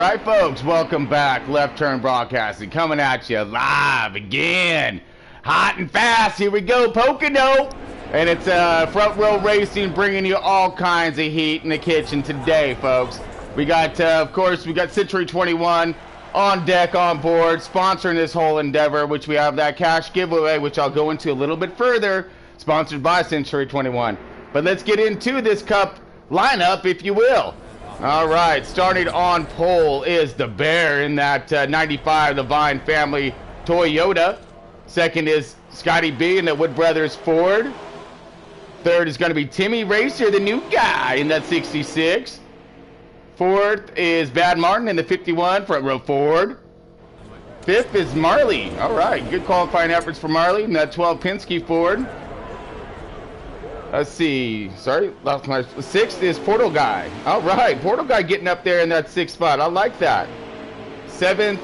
All right, folks, welcome back. Left Turn Broadcasting coming at you live again. Hot and fast. Here we go, Pocono. And it's Front Row Racing bringing you all kinds of heat in the kitchen today, folks. We got, of course, we got Century 21 on deck, on board, sponsoring this whole endeavor, which we have that cash giveaway, which I'll go into a little bit further, sponsored by Century 21. But let's get into this Cup lineup, if you will. All right, starting on pole is the Bear in that 95 the Vine family Toyota. Second is Scotty B in the Wood Brothers Ford. Third is going to be Timmy Racer, the new guy, in that 66. Fourth is Bad Martin in the 51 Front Row Ford. Fifth is Marley. All right, good qualifying efforts for Marley in that 12 Penske Ford. Let's see. Sorry, lost my. Sixth is Portal Guy. All right, Portal Guy getting up there in that sixth spot. I like that. Seventh.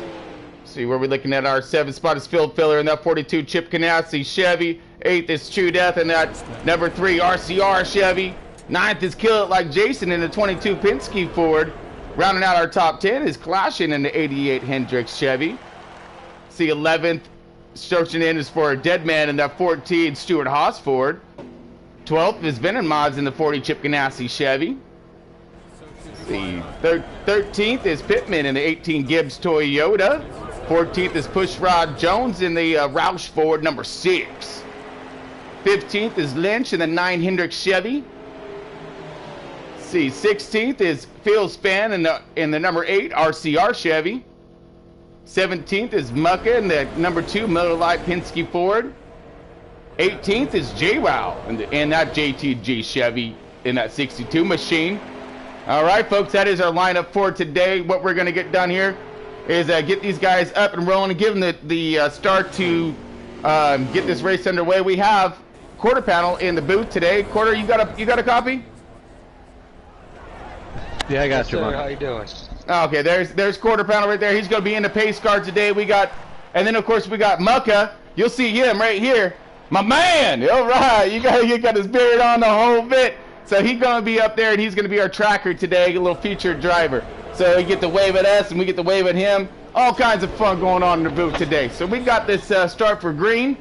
See where we're looking at our seventh spot is Phil Filler in that 42 Chip Ganassi Chevy. Eighth is True Death in that number 3 RCR Chevy. Ninth is Kill It Like Jason in the 22 Penske Ford. Rounding out our top 10 is Clashing in the 88 Hendricks Chevy. See 11th. Searching in is for Dead Man in that 14 Stewart Haas Ford. 12th is Venom Mods in the 40 Chip Ganassi Chevy. The 13th is Pittman in the 18 Gibbs Toyota. 14th is Pushrod Jones in the Roush Ford number 6. 15th is Lynch in the 9 Hendricks Chevy. See, 16th is Phil Span in the number 8 RCR Chevy. 17th is Mucka in the number 2 Miller Lite Penske Ford. 18th is J-Wow in that JTG Chevy in that 62 machine. All right, folks, that is our lineup for today. What we're going to get done here is get these guys up and rolling and give them the start to get this race underway. We have Quarter Panel in the booth today. Quarter, you got a copy? Yeah, I got you, man. How you doing? Okay, there's Quarter Panel right there. He's going to be in the pace car today. And then of course we got Mucka. You'll see him right here. My man! All right, you got his beard on the whole bit. So he's going to be up there, and he's going to be our tracker today, a little featured driver. So you get to wave at us, and we get to wave at him. All kinds of fun going on in the booth today. So we got this start for green,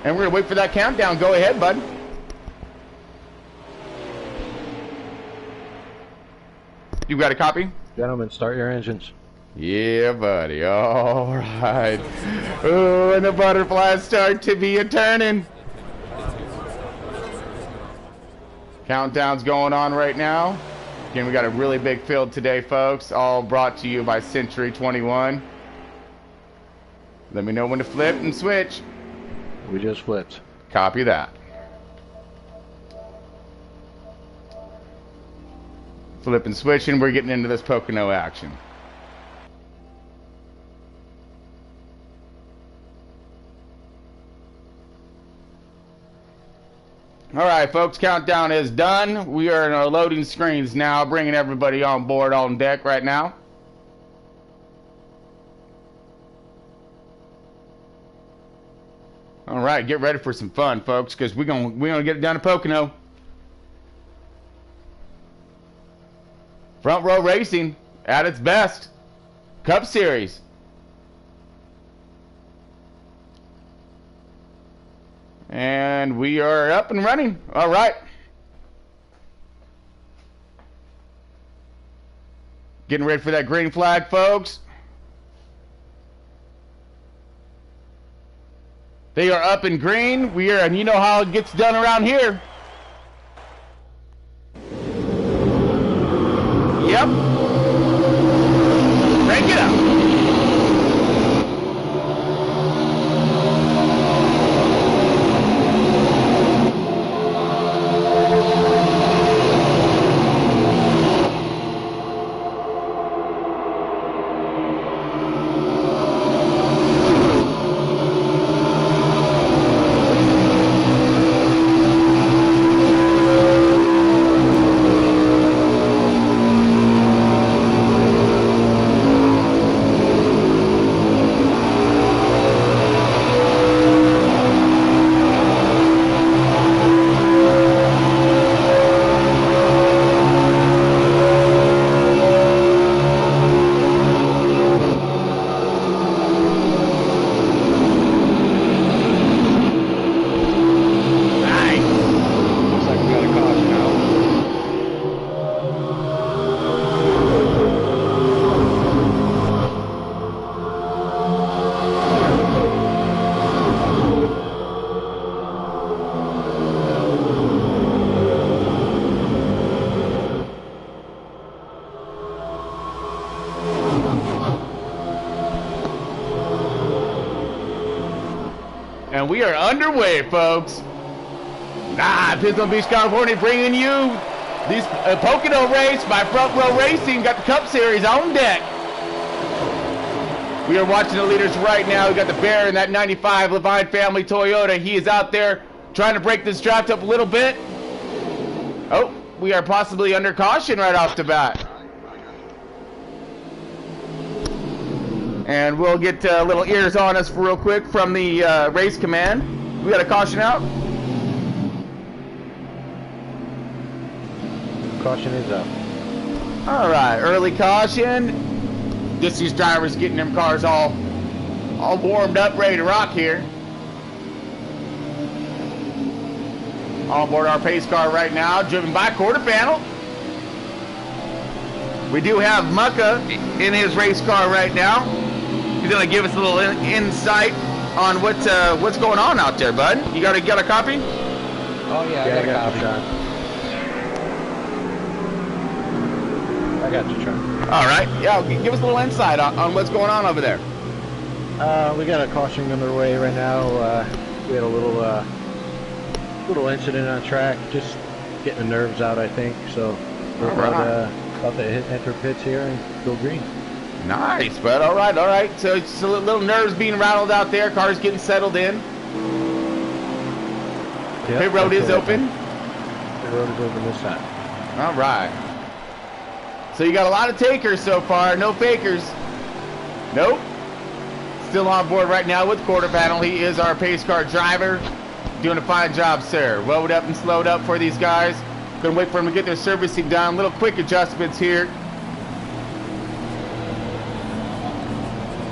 and we're going to wait for that countdown. Go ahead, bud. You got a copy? Gentlemen, start your engines. Yeah, buddy. All right. Oh, and the butterflies start to be a-turning. Countdown's going on right now. Again, we got a really big field today, folks. All brought to you by Century 21. Let me know when to flip and switch. We just flipped. Copy that. Flip and switch, and we're getting into this Pocono action. All right, folks, countdown is done. We are in our loading screens now, bringing everybody on board on deck right now. All right, get ready for some fun, folks, because we're gonna get it down to Pocono. Front Row Racing at its best. Cup Series. And we are up and running. All right. Getting ready for that green flag, folks. They are up in green. We are, and you know how it gets done around here. Yep. Crank it up. And we are underway, folks. Pismo Beach, California, bringing you these Pocono race by Front Row Racing. Got the Cup Series on deck. We are watching the leaders right now. We got the Bear in that 95 Levine family Toyota. He is out there trying to break this draft up a little bit. Oh, we are possibly under caution right off the bat. And we'll get little ears on us real quick from the race command. We got a caution out. Caution is up. All right, early caution. Just these drivers getting them cars all warmed up, ready to rock here. On board our pace car right now, driven by quarter panel. We do have Mucka in his race car right now. He's gonna give us a little insight on what's going on out there, bud. You got a copy? Oh yeah, I got a copy. I got you, Sean. All right. Yeah, give us a little insight on what's going on over there. We got a caution underway right now. We had a little incident on track, just getting the nerves out, I think. So we're about to enter pits here and go green. Nice, bud. All right, all right. So it's a little nerves being rattled out there. Cars getting settled in. Yep, Pit road is open. Pit road is open this time. All right. So you got a lot of takers so far. No fakers. Nope. Still on board right now with quarter panel. He is our pace car driver. Doing a fine job, sir. Loaded up and slowed up for these guys. Gonna wait for them to get their servicing done. Little quick adjustments here.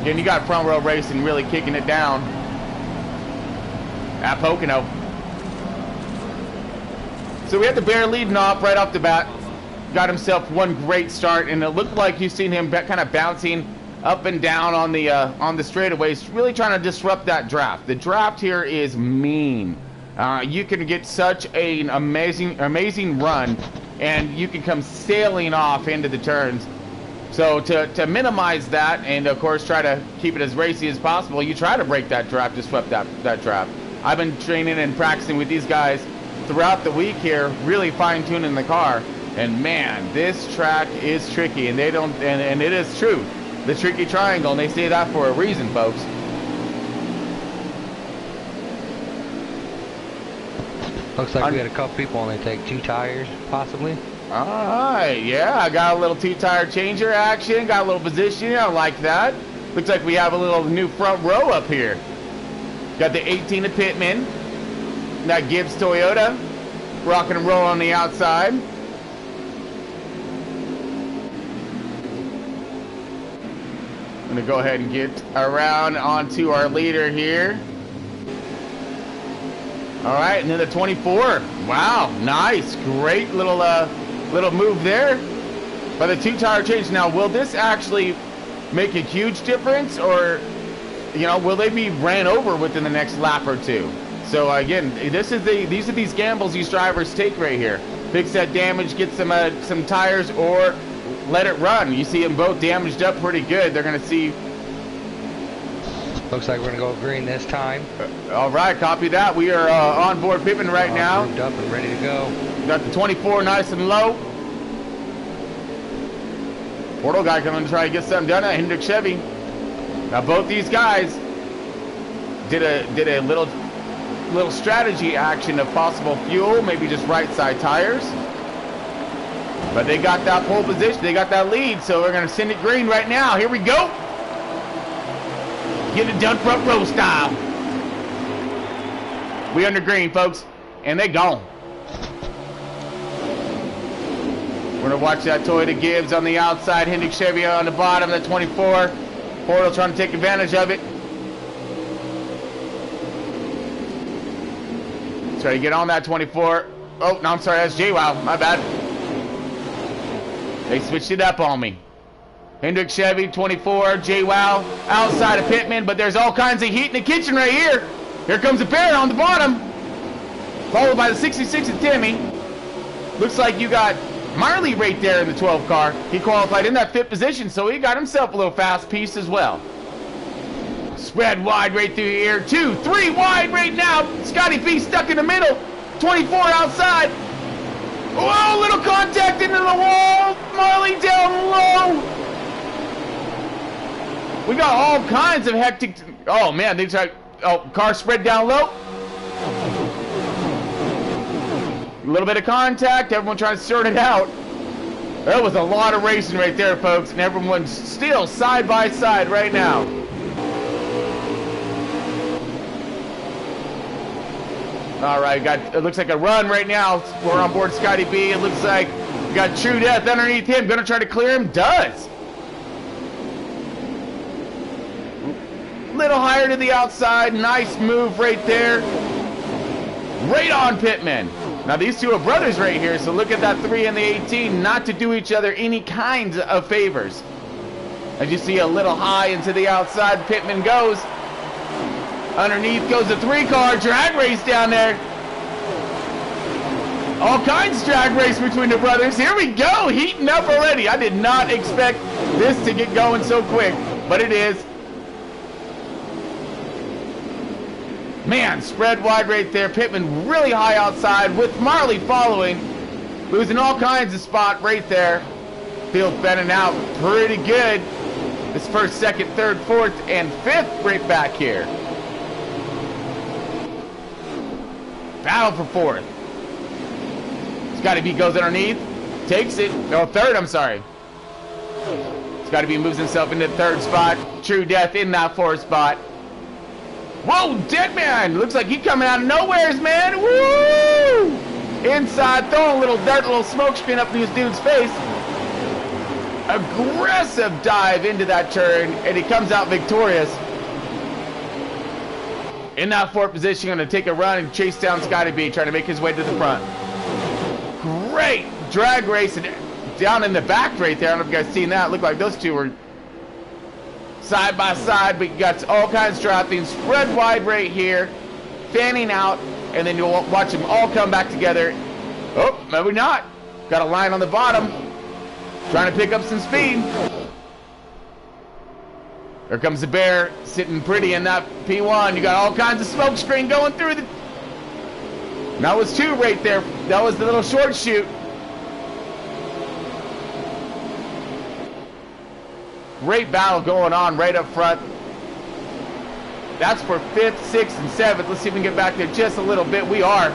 Again, you got Front Row Racing really kicking it down at Pocono. So we had the Bear leading off right off the bat. Got himself one great start, and it looked like you've seen him kind of bouncing up and down on the straightaways, really trying to disrupt that draft. The draft here is mean. You can get such an amazing run, and you can come sailing off into the turns. So to minimize that, and of course try to keep it as racy as possible, you try to break that draft, disrupt that draft. I've been training and practicing with these guys throughout the week here, really fine-tuning the car. And man, this track is tricky, and and it is true. The tricky triangle, and they say that for a reason, folks. Looks like we had a couple people only take 2 tires, possibly. All right, yeah, I got a little 2-tire changer action, got a little positioning, I like that. Looks like we have a little new front row up here. Got the 18 of Pittman, that Gibbs Toyota, rocking and roll on the outside. I'm gonna go ahead and get around onto our leader here. All right, and then the 24. Wow, nice, great little move there by the 2-tire change. Now, will this actually make a huge difference, or will they be ran over within the next lap or two? So again, these are these gambles these drivers take right here. Fix that damage, get some tires, or let it run. You see them both damaged up pretty good. They're going to see. Looks like we're going to go green this time. All right, copy that. We are on board Pippin right now. Moved up and ready to go. Got the 24 nice and low. Portal guy coming to try to get something done at Hendrick Chevy. Now both these guys did a little strategy action of possible fuel, maybe just right side tires. But they got that pole position, they got that lead, so we're gonna send it green right now. Here we go. Get it done front row style. We under green, folks, and they gone. We're gonna watch that Toyota Gibbs on the outside, Hendrick Chevy on the bottom, the 24. Portal trying to take advantage of it. Try to get on that 24. Oh, no, I'm sorry, that's J-Wow, my bad. They switched it up on me. Hendrick Chevy, 24, J-Wow, outside of Pittman, but there's all kinds of heat in the kitchen right here. Here comes the Bear on the bottom, followed by the 66 of Timmy. Looks like you got Marley right there in the 12 car. He qualified in that 5th position, so he got himself a little fast piece as well. Spread wide right through here. 2, 3 wide right now. Scotty B stuck in the middle. 24 outside. Whoa, little contact into the wall. Marley down low. We got all kinds of hectic. Oh man, they tried. Oh, car spread down low. A little bit of contact. Everyone trying to sort it out. That was a lot of racing right there, folks, and everyone's still side by side right now. All right, it looks like a run right now. We're on board Scotty B. It looks like we got True Death underneath him. Gonna try to clear him. Does. Little higher to the outside. Nice move right there. Right on Pittman. Now these two are brothers right here, so look at that 3 and the 18, not to do each other any kinds of favors. As you see a little high into the outside, Pittman goes. Underneath goes the 3-car, drag race down there. All kinds of drag race between the brothers. Here we go, heating up already. I did not expect this to get going so quick, but it is. Man, spread wide right there. Pittman really high outside with Marley following. Losing all kinds of spot right there. Field bending out pretty good. This first, second, third, fourth, and fifth right back here. Battle for fourth. Scotty B goes underneath. Takes it. No, third, I'm sorry. Scotty B moves himself into the third spot. True Death in that fourth spot. Whoa, Deadman! Looks like he's coming out of nowheres, man! Woo! Inside, throwing a little dirt, a little smoke screen up in this dude's face. Aggressive dive into that turn, and he comes out victorious. In that fourth position, going to take a run and chase down Scotty B, trying to make his way to the front. Great drag race down in the back right there. I don't know if you guys seen that. Looked like those two were side by side, but you got all kinds of drafting, spread wide right here, fanning out, and then you'll watch them all come back together. Oh, maybe not. Got a line on the bottom, trying to pick up some speed. There comes the bear, sitting pretty in that P1. You got all kinds of smoke screen going through the... That was 2 right there. That was the little short shoot. Great battle going on right up front. That's for 5th, 6th, and 7th. Let's see if we can get back there just a little bit. We are.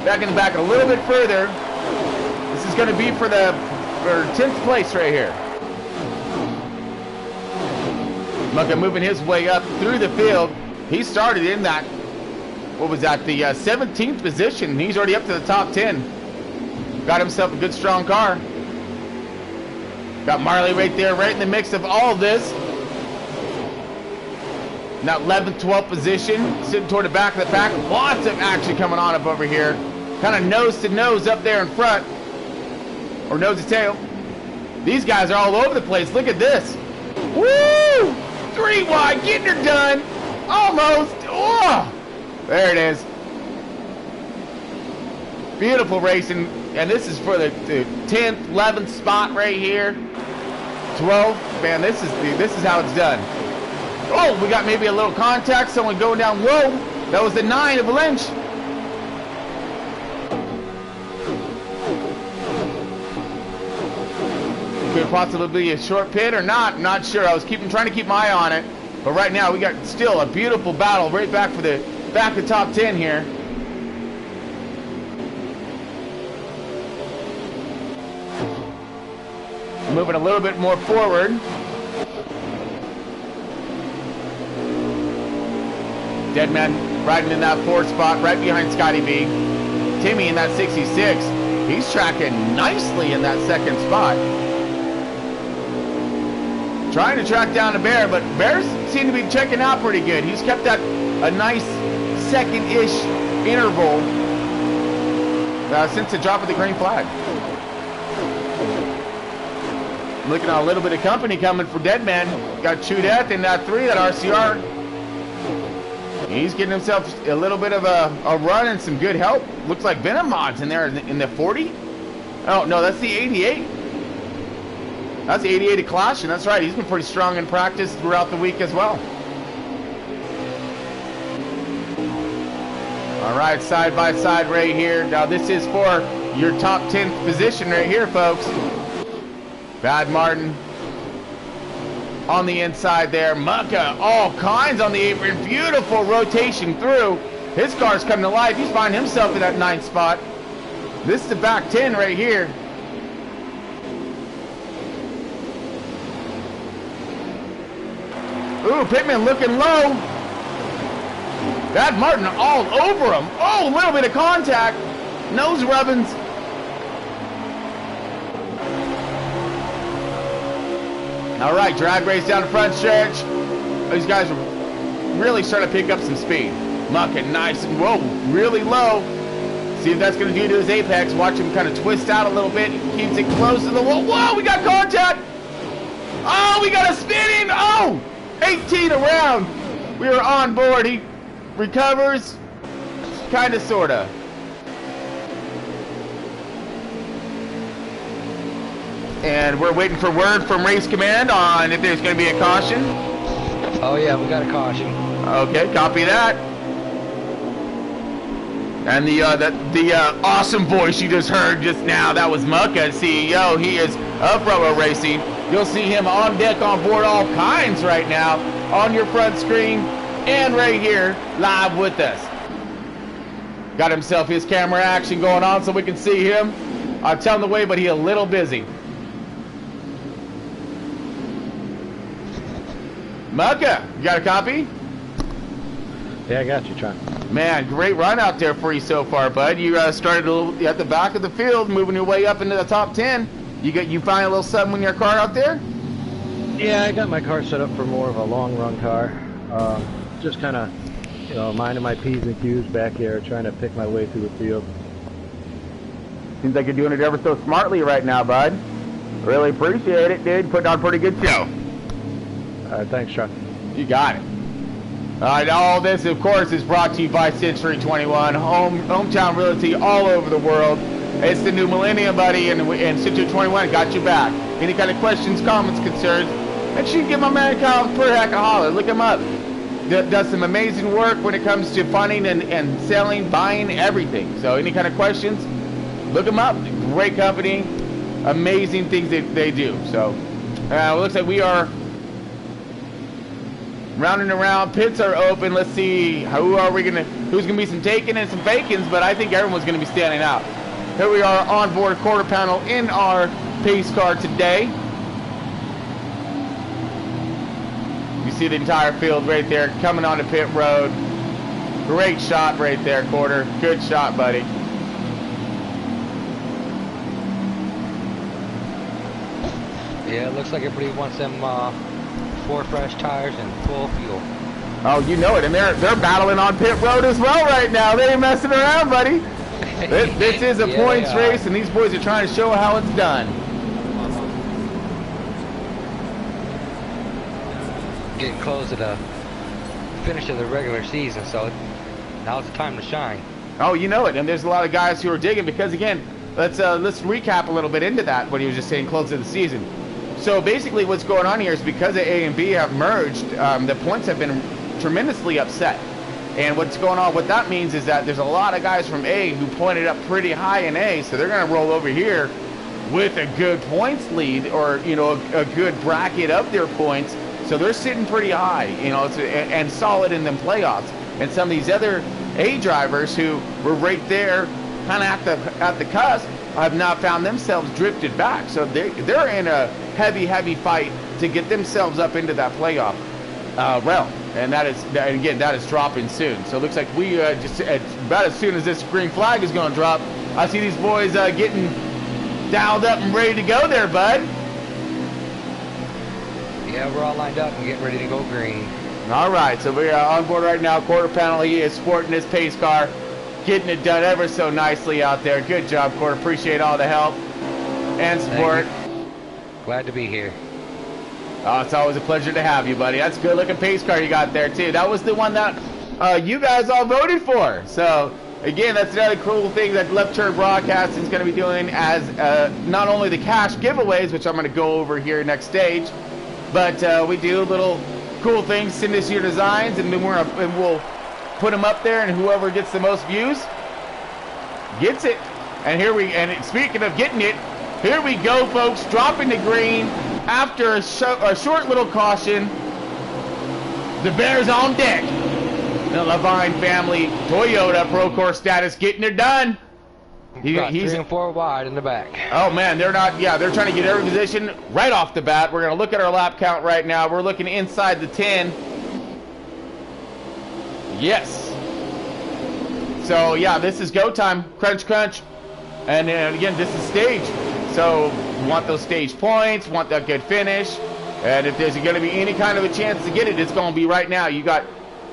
Back in the back a little bit further. This is going to be for 10th place right here. Mucka moving his way up through the field. He started in that, what was that, the 17th position. He's already up to the top 10. Got himself a good, strong car. Got Marley right there, right in the mix of all of this. Now 11th, 12th position, sitting toward the back of the pack. Lots of action coming on up over here. Kind of nose to nose up there in front. Or nose to tail. These guys are all over the place. Look at this. Woo! 3 wide, getting her done. Almost. Oh! There it is. Beautiful racing. And this is for the 10th, 11th spot right here. 12th. Man, this is how it's done. Oh, we got maybe a little contact. Someone going down low. That was the 9 of Lynch. Could possibly be a short pit or not. Not sure. I was trying to keep my eye on it. But right now we got still a beautiful battle right back for the top 10 here. Moving a little bit more forward. Deadman riding in that 4th spot right behind Scotty B. Timmy in that 66. He's tracking nicely in that 2nd spot. Trying to track down the bear, but bears seem to be checking out pretty good. He's kept that a nice 2nd-ish interval since the drop of the green flag. Looking at a little bit of company coming for Deadman. Got True Death in that 3, that RCR. He's getting himself a little bit of a run and some good help. Looks like Venom Mod's in there in the 40. Oh, no, that's the 88. That's 88 at Caution. That's right. He's been pretty strong in practice throughout the week as well. All right, side by side right here. Now this is for your top 10th position right here, folks. Bad Martin on the inside there. Mucka, all kinds on the apron. Beautiful rotation through. His car's coming to life. He's finding himself in that 9th spot. This is the back 10 right here. Ooh, Pittman looking low. Bad Martin all over him. Oh, a little bit of contact. Nose rubbings. All right, drag race down the front stretch. These guys are really starting to pick up some speed. Mucking nice and, whoa, really low. See if that's going to do to his apex. Watch him kind of twist out a little bit. Keeps it close to the wall. Whoa, we got contact. Oh, we got a spinning. Oh, 18 around. We are on board. He recovers. Kind of, sort of. And we're waiting for word from Race Command on if there's going to be a caution. Oh yeah, we got a caution. Okay, copy that. And the awesome voice you just heard just now, that was Mucka, CEO. He is of Robo Racing. You'll see him on deck, on board, all kinds right now, on your front screen, and right here, live with us. Got himself his camera action going on so we can see him. I'm telling the way, but he's a little busy. Mucka, you got a copy? Yeah, I got you, Tron. Man, great run out there for you so far, bud. You started a little at the back of the field, moving your way up into the top 10. You find a little something in your car out there? Yeah, I got my car set up for more of a long run car. Just kind of, you know, minding my P's and Q's back here, trying to pick my way through the field. Seems like you're doing it ever so smartly right now, bud. Really appreciate it, dude. Putting on a pretty good show. All right, thanks, Tron. You got it. All right, all this, of course, is brought to you by Century 21, hometown realty all over the world. It's the new millennium, buddy, and Century 21 got you back. Any kind of questions, comments, concerns, make sure you give my man Kyle Perhack a holler. Look him up. Does some amazing work when it comes to funding and selling, buying, everything. So any kind of questions, look him up. Great company, amazing things they do. So it looks like we are rounding around. Pits are open. Let's see who's gonna be some taking and some fakings, but I think everyone's gonna be standing out. Here we are on board quarter panel in our pace car today. You see the entire field right there coming onto pit road. Great shot right there, Quarter. Good shot, buddy. Yeah, it looks like everybody wants them 4 fresh tires and full fuel. Oh, you know it, and they're battling on pit road as well right now. They ain't messing around, buddy. This is a points race, and these boys are trying to show how it's done. Getting close to the finish of the regular season, so now's the time to shine. Oh, you know it, and there's a lot of guys who are digging because, again, let's recap a little bit into that, what he was just saying, close to the season. So basically what's going on here is because A and B have merged, the points have been tremendously upset. And what's going on, what that means is that there's a lot of guys from A who pointed up pretty high in A, so they're going to roll over here with a good points lead, or, you know, a good bracket of their points. So they're sitting pretty high, you know, and solid in them playoffs. And some of these other A drivers who were right there, kind of at the cusp, have now found themselves drifted back. So they're in a heavy fight to get themselves up into that playoff realm. And that is dropping soon. So it looks like we just about as soon as this green flag is going to drop, I see these boys getting dialed up and ready to go there, bud. Yeah, we're all lined up and getting ready to go green. All right, so we are on board right now. Quarter panel, he is sporting his pace car, getting it done ever so nicely out there. Good job, Quarter. Appreciate all the help and support. Glad to be here. Oh, it's always a pleasure to have you, buddy. That's a good-looking pace car you got there, too. That was the one that you guys all voted for. So Again, that's another cool thing that Left Turn Broadcasting is going to be doing, as not only the cash giveaways, which I'm going to go over here next stage, but we do little cool things. Send us your designs, and then we'll put them up there, and whoever gets the most views gets it. And speaking of getting it, here we go, folks, dropping the green after a short little caution. The Bears on deck. The Levine family Toyota Pro Course status getting it done. He's 3 and 4 wide in the back. Oh man, they're trying to get every position right off the bat. We're gonna look at our lap count right now. We're looking inside the 10. Yes. So yeah, this is go time. Crunch, crunch. And again, this is stage. So you want those stage points, want that good finish. And if there's going to be any kind of a chance to get it, it's going to be right now. You got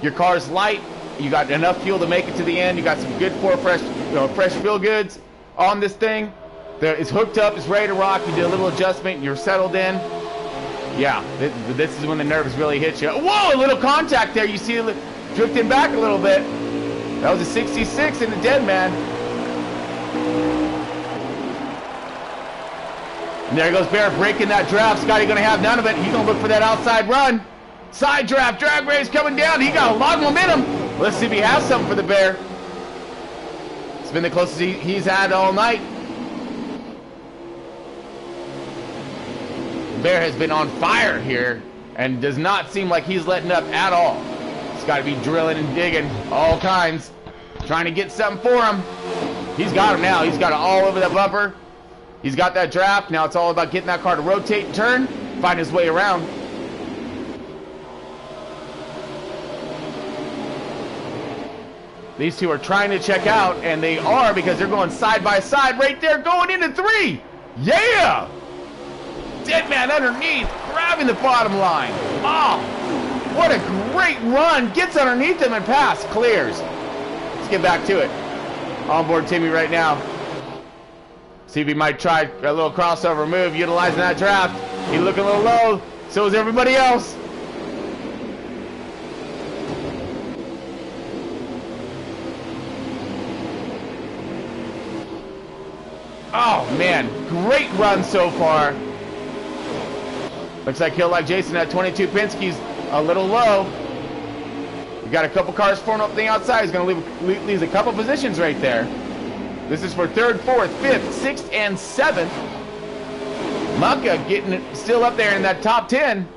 your car's light. You got enough fuel to make it to the end. You got some good fresh fuel goods on this thing. It's hooked up. It's ready to rock. You did a little adjustment. You're settled in. Yeah, this is when the nerves really hit you. Whoa, a little contact there. You see it drifting back a little bit. That was a 66 in the dead man. And there goes Bear breaking that draft. Scotty going to have none of it. He's going to look for that outside run. Side draft, drag race coming down. He got a lot of momentum. Let's see if he has something for the Bear. It's been the closest he's had all night. The Bear has been on fire here and does not seem like he's letting up at all. He's got to be drilling and digging all kinds, trying to get something for him. He's got him now. He's got it all over that bumper. He's got that draft. Now it's all about getting that car to rotate and turn, find his way around. These two are trying to check out, and they are, because they're going side by side right there, going into 3. Yeah! Dead man underneath, grabbing the bottom line. Oh, what a great run. Gets underneath him and pass, clears. Let's get back to it. Onboard Timmy right now. See if he might try a little crossover move, utilizing that draft. He's looking a little low. So is everybody else. Oh, man. Great run so far. Looks like he'll like Jason at 22. Penske's a little low. We got a couple cars forming up the outside. He's going to leave a couple positions right there. This is for 3rd, 4th, 5th, 6th, and 7th. Mucka getting it still up there in that top 10.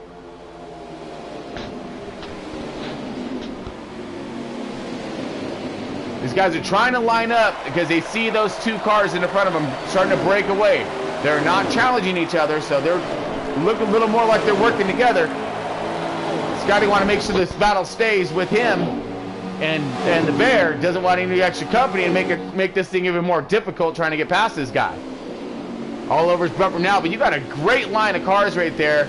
These guys are trying to line up because they see those two cars in the front of them starting to break away. They're not challenging each other, so they're looking a little more like they're working together. Scotty want to make sure this battle stays with him. And the Bear doesn't want any extra company and make this thing even more difficult trying to get past this guy. All over his bumper now, but you got a great line of cars right there.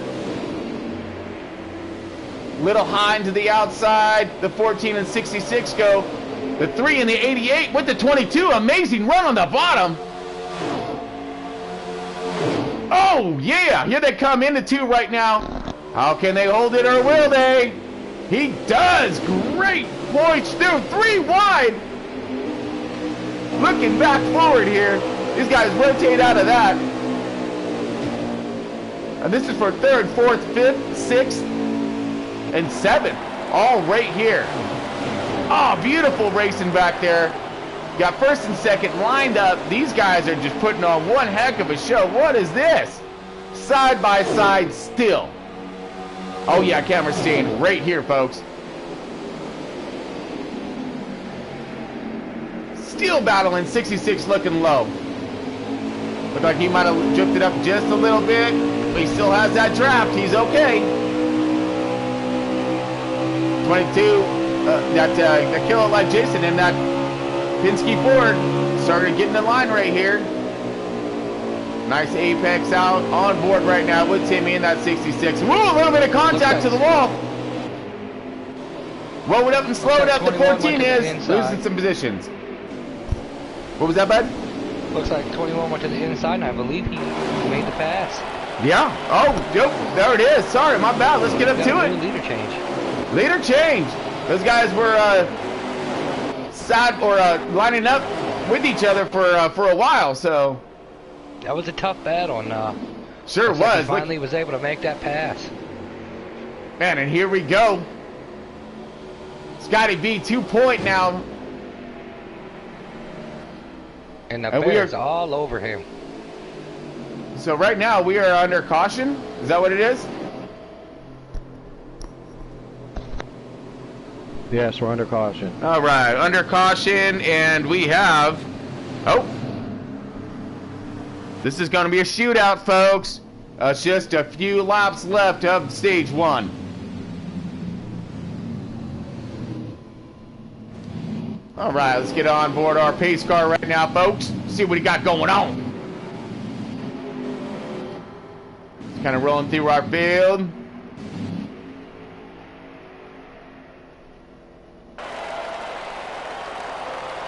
Little Hine to the outside. The 14 and 66 go. The 3 and the 88 with the 22. Amazing run on the bottom. Oh, yeah. Here they come into 2 right now. How can they hold it or will they? He does. Great points through. 3 wide. Looking back forward here. These guys rotate out of that. And this is for 3rd, 4th, 5th, 6th, and 7th. All right here. Oh, beautiful racing back there. Got 1st and 2nd lined up. These guys are just putting on one heck of a show. What is this? Side by side still. Oh yeah, camera's staying right here, folks. Still battling. 66 looking low. Looked like he might have drifted up just a little bit, but he still has that draft. He's okay. 22. That kill it like Jason in that Penske Ford started getting the line right here. Nice apex out on board right now with Timmy in that 66. Woo, a little bit of contact to the wall. Roll it up and slow it up. The 14 is losing some positions. What was that, bud? Looks like 21 went to the inside, and I believe he made the pass. Yeah. Oh, yep, there it is. Sorry, my bad. Let's get up to it. Leader change. Leader change. Those guys were side or lining up with each other for a while. So that was a tough battle, and sure looks like was. he finally was able to make that pass. Man, and here we go. Scotty B 2-point now. And the Bears all over him. So right now we are under caution. Is that what it is? Yes, we're under caution. All right, under caution, and we have... Oh. This is going to be a shootout, folks. Just a few laps left of stage 1. All right, let's get on board our pace car right now, folks. See what he got going on. Kind of rolling through our field.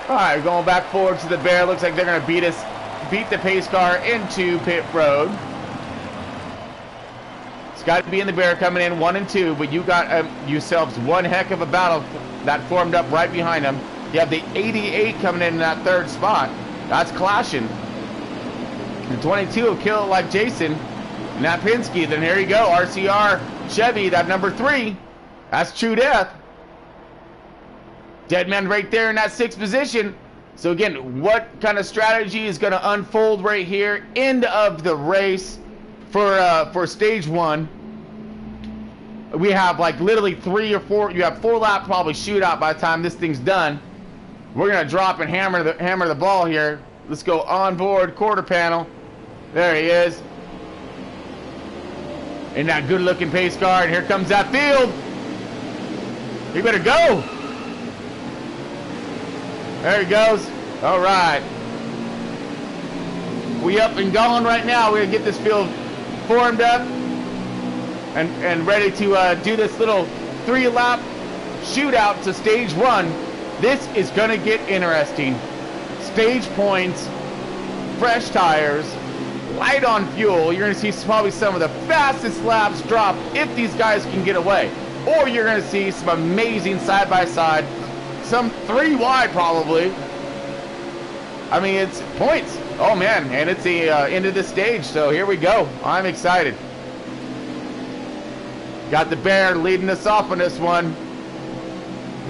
All right, going back forward to the Bear. Looks like they're going to beat the pace car into pit road. It's got to be in the Bear coming in 1 and 2, but you got yourselves one heck of a battle that formed up right behind them. You have the 88 coming in that 3rd spot. That's clashing. The 22 will kill it like Jason. And that Penske, then here you go. RCR Chevy, that number 3. That's True Death. Deadman right there in that 6th position. So again, what kind of strategy is going to unfold right here? End of the race for stage 1. We have like literally 3 or 4. You have 4 lap probably shootout by the time this thing's done. We're gonna drop and hammer the ball here. Let's go on board quarter panel. There he is. In that good looking pace car, and here comes that field. You better go. There he goes. All right. We up and going right now. We're gonna get this field formed up and ready to do this little 3-lap shootout to stage 1. This is going to get interesting. Stage points, fresh tires, light on fuel. You're going to see probably some of the fastest laps drop if these guys can get away. Or you're going to see some amazing side-by-side, some 3 wide probably. I mean, it's points. Oh, man, and it's the end of the stage, so here we go. I'm excited. Got the Bear leading us off on this one.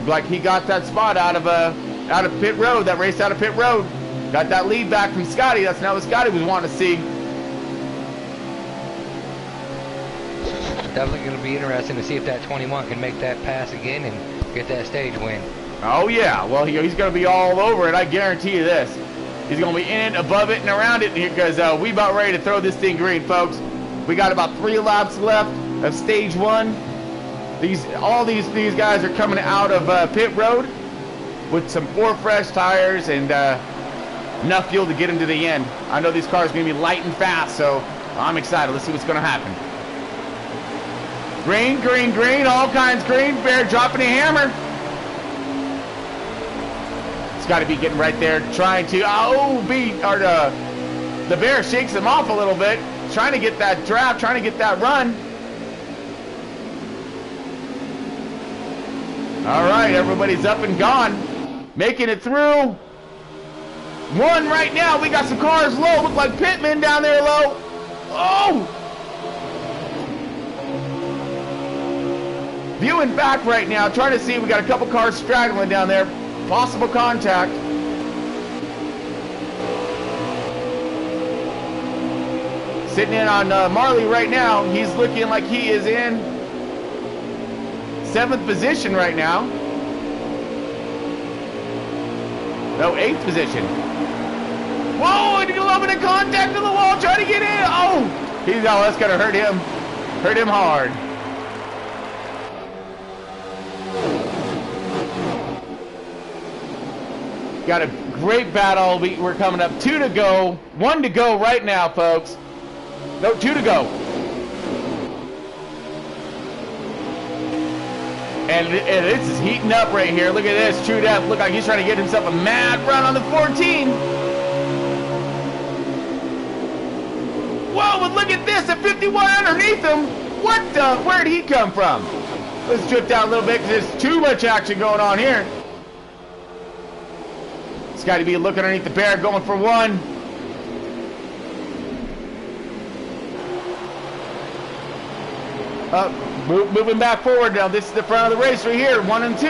Like he got that spot out of pit road, that race out of pit road. Got that lead back from Scotty. That's not what Scotty was wanting to see. Definitely going to be interesting to see if that 21 can make that pass again and get that stage win. Oh yeah, well he's going to be all over it. I guarantee you this. He's going to be in it, above it, and around it because we about ready to throw this thing green, folks. We got about 3 laps left of stage 1. All these guys are coming out of pit road with some 4 fresh tires and enough fuel to get them to the end. I know these cars are going to be light and fast, so I'm excited. Let's see what's going to happen. Green, green, green, all kinds green. Bear dropping a hammer. It's got to be getting right there, trying to beat or the Bear shakes him off a little bit, trying to get that draft, trying to get that run. All right, everybody's up and gone. Making it through. 1 right now. We got some cars low. Look like Pittman down there low. Oh! Viewing back right now, trying to see. We got a couple cars straggling down there. Possible contact. Sitting in on Marley right now. He's looking like he is in 7th position right now. No, 8th position. Whoa, and loving a contact to the wall, trying to get in. Oh, that's gonna hurt him. Hurt him hard. Got a great battle. We're coming up 2 to go. 1 to go right now, folks. No, 2 to go. And this is heating up right here. Look at this. True Death. Look like he's trying to get himself a mad run on the 14. Whoa, but look at this. A 51 underneath him. What the? Where'd he come from? Let's drift down a little bit because there's too much action going on here. Scotty B looking underneath the bear, going for one. Moving back forward now. This is the front of the race right here. 1 and 2.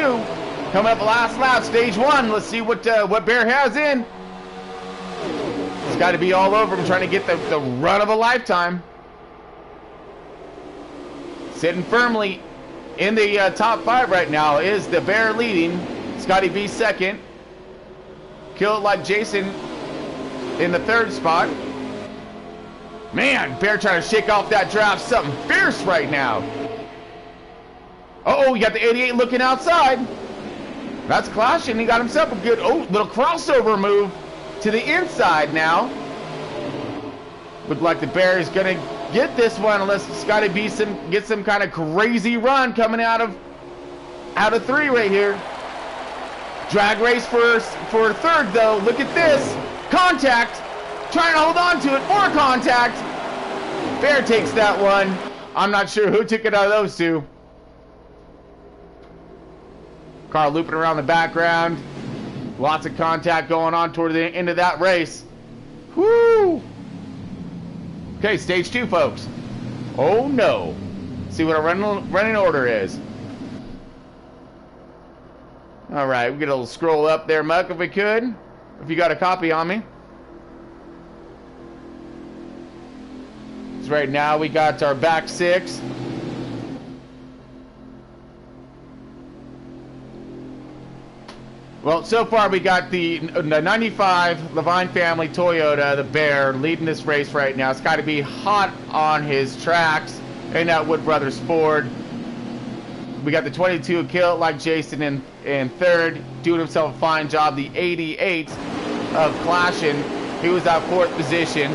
Coming up the last lap, stage 1. Let's see what Bear has in. It's got to be all over him, trying to get the run of a lifetime. Sitting firmly in the top 5 right now is the Bear leading. Scotty B second. Kill It Like Jason in the 3rd spot. Man, Bear trying to shake off that draft. Something fierce right now. Uh-oh, you got the 88 looking outside. That's clashing. He got himself a good, little crossover move to the inside now. Look like the Bear is going to get this one unless Scotty B get some kind of crazy run coming out of 3 right here. Drag race for 3rd, though. Look at this. Contact. Trying to hold on to it. More contact. Bear takes that one. I'm not sure who took it out of those two. Car looping around the background. Lots of contact going on toward the end of that race. Woo! Okay, stage 2, folks. Oh no. See what our running order is. Alright, we get a little scroll up there, Muck, if we could. If you got a copy on me. So right now we got our back 6. Well, so far we got the 95 Levine family Toyota, the Bear, leading this race right now. It's got to be hot on his tracks in that Wood Brothers Ford. We got the 22 Kill It Like Jason in 3rd, doing himself a fine job. The 88 of Clashing, he was at 4th position.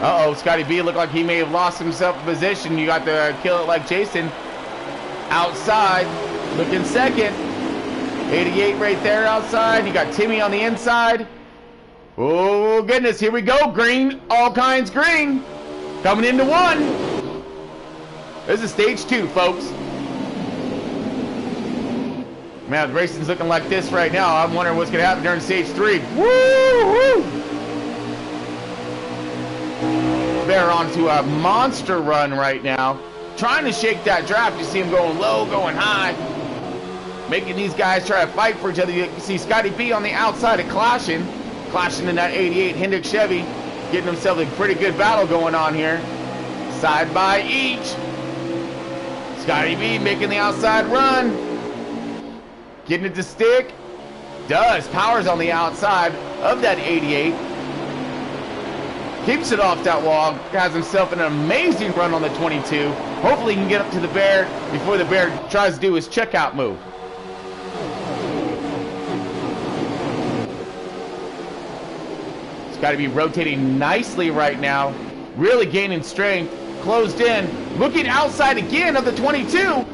Uh-oh, Scotty B looked like he may have lost himself a position. You got the Kill It Like Jason outside, looking 2nd. 88 right there outside. You got Timmy on the inside. Oh, goodness, here we go. Green, all kinds green. Coming into 1. This is stage 2, folks. Man, the racing's looking like this right now. I'm wondering what's going to happen during stage 3. Woo-hoo! They're onto a monster run right now. Trying to shake that draft. You see him going low, going high. Making these guys try to fight for each other. You can see Scotty B on the outside of Clashing. Clashing in that 88 Hendrick Chevy. Getting himself a pretty good battle going on here. Side by each. Scotty B making the outside run. Getting it to stick. Does. Power's on the outside of that 88. Keeps it off that wall. Has himself an amazing run on the 22. Hopefully he can get up to the Bear before the Bear tries to do his checkout move. It's got to be rotating nicely right now. Really gaining strength. Closed in. Looking outside again of the 22.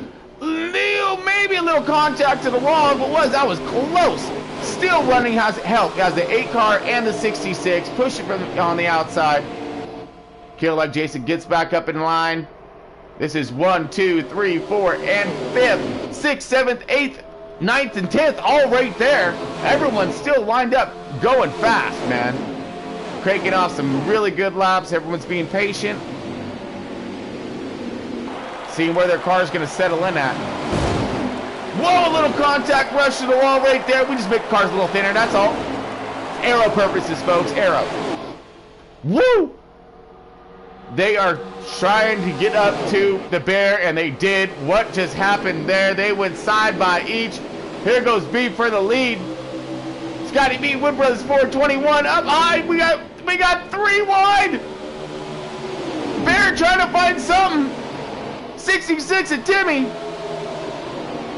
Maybe a little contact to the wall, but that was close. Still running has help. Has the 8 car and the 66. Pushing from on the outside. Kill It Like Jason gets back up in line. This is 1, 2, 3, 4, and 5th, 6th, 7th, 8th, 9th, and 10th, all right there. Everyone's still lined up, going fast, man. Cranking off some really good laps. Everyone's being patient. Seeing where their car is going to settle in at. Whoa, a little contact rush to the wall right there. We just make the cars a little thinner, that's all. Aero purposes, folks, aero. Woo! They are trying to get up to the Bear, and they did. What just happened there? They went side by each. Here goes B for the lead. Scotty B, Wood Brothers 421 up high. We got 3 wide. Bear trying to find something. 66 and Timmy.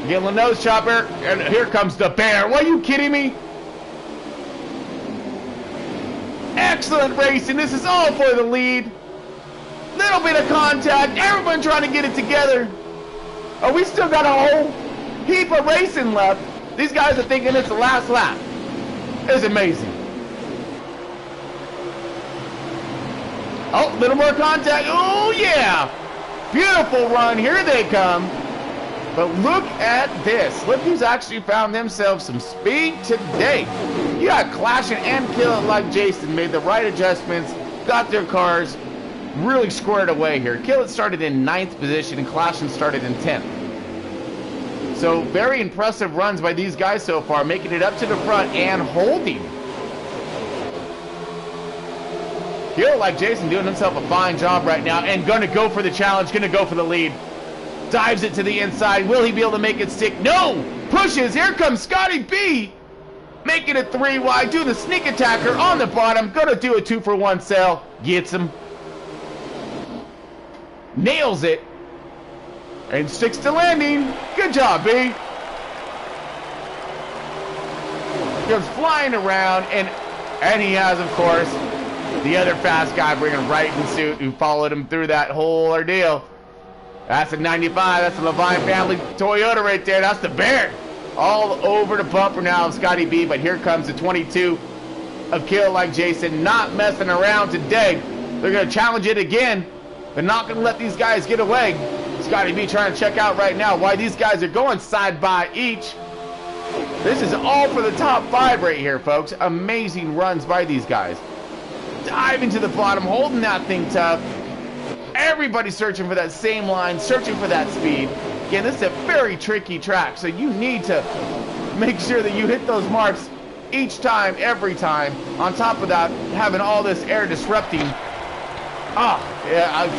Getting a nose chopper, and here comes the Bear. What, are you kidding me? Excellent racing. This is all for the lead. Little bit of contact. Everyone trying to get it together. Oh, we still got a whole heap of racing left. These guys are thinking it's the last lap. It's amazing. Oh, a little more contact. Oh, yeah. Beautiful run. Here they come. But look at this. Look who's actually found themselves some speed today. You got Clashing and Kill It Like Jason made the right adjustments, got their cars really squared away here. Kill It started in 9th position and Clashing started in 10th. So very impressive runs by these guys so far, making it up to the front and holding. Kill It Like Jason doing himself a fine job right now and gonna go for the challenge, gonna go for the lead. Dives it to the inside. Will he be able to make it stick? No! Pushes. Here comes Scotty B. Making it 3 wide. Do the sneak attacker on the bottom. Gonna do a 2-for-1 sell. Gets him. Nails it. And sticks to landing. Good job, B. Goes flying around. And he has, of course, the other fast guy bringing right in suit who followed him through that whole ordeal. That's a 95. That's the Levine family Toyota right there. That's the Bear. All over the bumper now of Scotty B. But here comes the 22 of Kill It Like Jason. Not messing around today. They're going to challenge it again. They're not going to let these guys get away. Scotty B trying to check out right now why these guys are going side by each. This is all for the top 5 right here, folks. Amazing runs by these guys. Diving to the bottom, holding that thing tough. Everybody's searching for that same line, searching for that speed. Again, this is a very tricky track, so you need to make sure that you hit those marks each time, every time. On top of that, having all this air disrupting.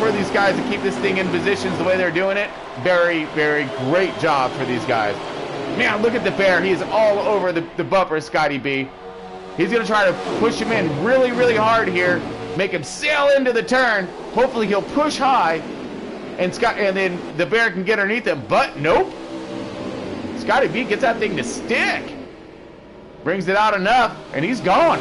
For these guys to keep this thing in positions the way they're doing it, very, very great job for these guys. Man, look at the Bear. He is all over the bumper, Scotty B. He's going to try to push him in really, really hard here. Make him sail into the turn. Hopefully he'll push high, and then the Bear can get underneath him. But nope. Scotty B gets that thing to stick. Brings it out enough, and he's gone.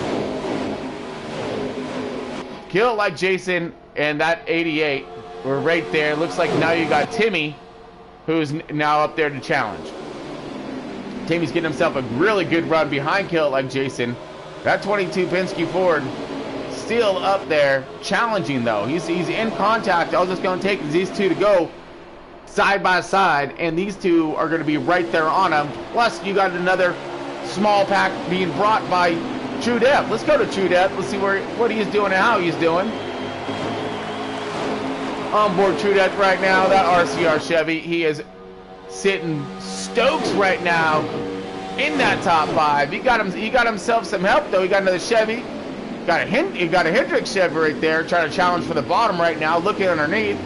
Kill It Like Jason and that 88 were right there. Looks like now you got Timmy, who's now up there to challenge. Timmy's getting himself a really good run behind Kill It Like Jason. That 22 Penske Ford still up there, challenging though. He's in contact. All it's going to take is these two to go side by side, and these two are going to be right there on him. Plus, you got another small pack being brought by True Death. Let's go to True Death. Let's see what he's doing and how he's doing. On board True Death right now, that RCR Chevy. He is sitting stokes right now in that top 5. He got himself some help though. He got another Chevy. He got a Hendrick Chevy right there, trying to challenge for the bottom right now, looking underneath.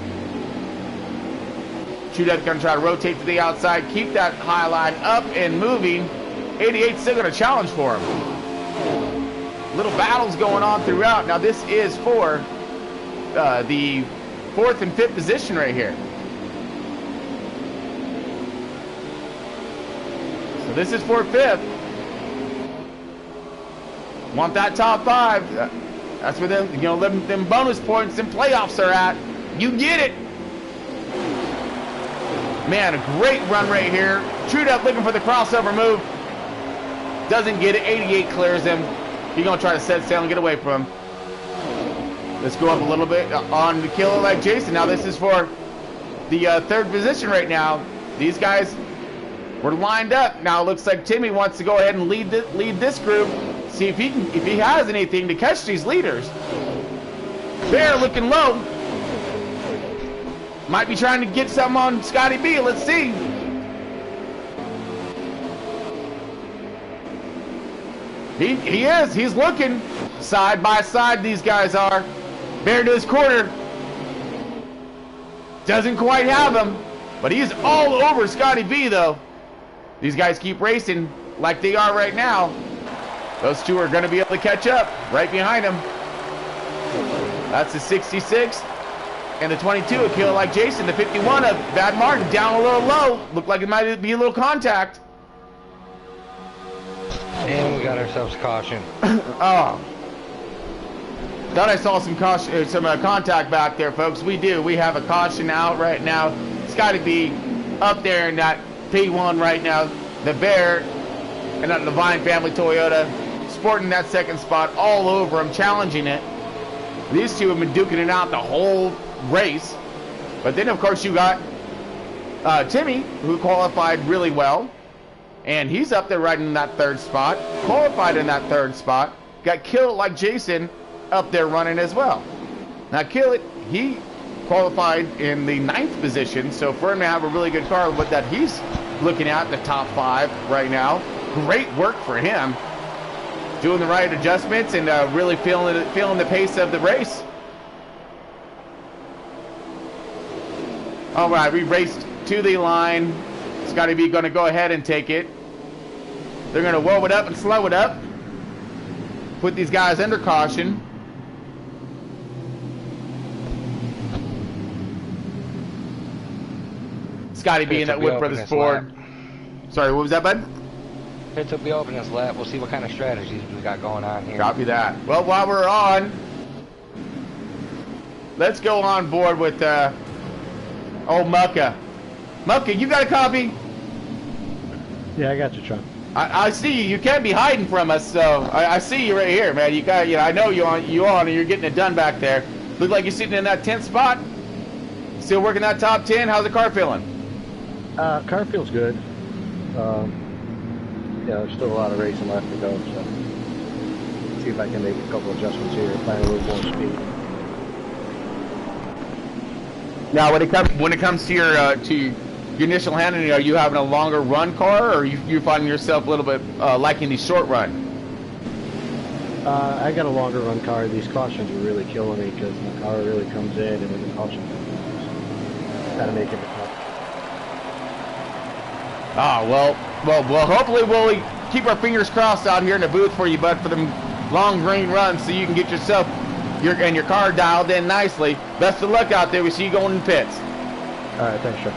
True Death gonna try to rotate to the outside, keep that high line up and moving. 88's still gonna challenge for him. Little battles going on throughout. Now this is for the 4th and 5th position right here. So this is for 5th. Want that top 5. That's where them bonus points and playoffs are at. You get it. Man, a great run right here. True Death looking for the crossover move. Doesn't get it. 88 clears him. He's going to try to set sail and get away from him. Let's go up a little bit on the Kill It Like Jason. Now this is for the 3rd position right now. These guys were lined up. Now it looks like Timmy wants to go ahead and lead this group. See if he has anything to catch these leaders. Bear looking low. Might be trying to get something on Scotty B. Let's see. He is. He's looking. Side by side these guys are. Bear to his corner. Doesn't quite have him. But he's all over Scotty B though. These guys keep racing like they are right now. Those two are going to be able to catch up right behind him. That's the 66 and the 22 of Kill It Like Jason. The 51 of Bad Martin down a little low. Looked like it might be a little contact. And we got ourselves caution. Oh. Thought I saw some caution, contact back there, folks. We do. We have a caution out right now. It's got to be up there in that P1 right now. The Bear and that Levine family Toyota sporting that 2nd spot all over him, challenging it. These two have been duking it out the whole race. But then, of course, you got Timmy, who qualified really well, and he's up there riding in that third spot, qualified in that third spot, got killed like Jason up there running as well. Now Kill It, he qualified in the 9th position, so for him to have a really good car, but that he's looking at the top 5 right now, great work for him, doing the right adjustments and really feeling the pace of the race. All right, we raced to the line. Scotty B going to go ahead and take it. They're going to whoa it up and slow it up. Put these guys under caution. Scotty B in that Wood Brothers Ford. Sorry, what was that, bud? Pits will be open this lap. We'll see what kind of strategies we got going on here. Copy that. Well, while we're on, let's go on board with old Mucka. Mucka, you got a copy? Yeah, I got you, Sean. I see you. You can't be hiding from us, so I see you right here, man. You got, I know you on, and you're getting it done back there. Look like you're sitting in that 10th spot. Still working that top 10. How's the car feeling? Car feels good. Yeah, there's still a lot of racing left to go, so see if I can make a couple adjustments here, find a little more speed. Now, when it comes to your initial handling, are you having a longer run car, or are you finding yourself a little bit liking the short run? I got a longer run car. These cautions are really killing me because my car really comes in and then the caution comes in. Gotta make it tough. Oh, well, hopefully we'll keep our fingers crossed out here in the booth for you, bud, for them long green runs so you can get yourself and your car dialed in nicely. Best of luck out there. We see you going in pits. All right, thanks, Sean.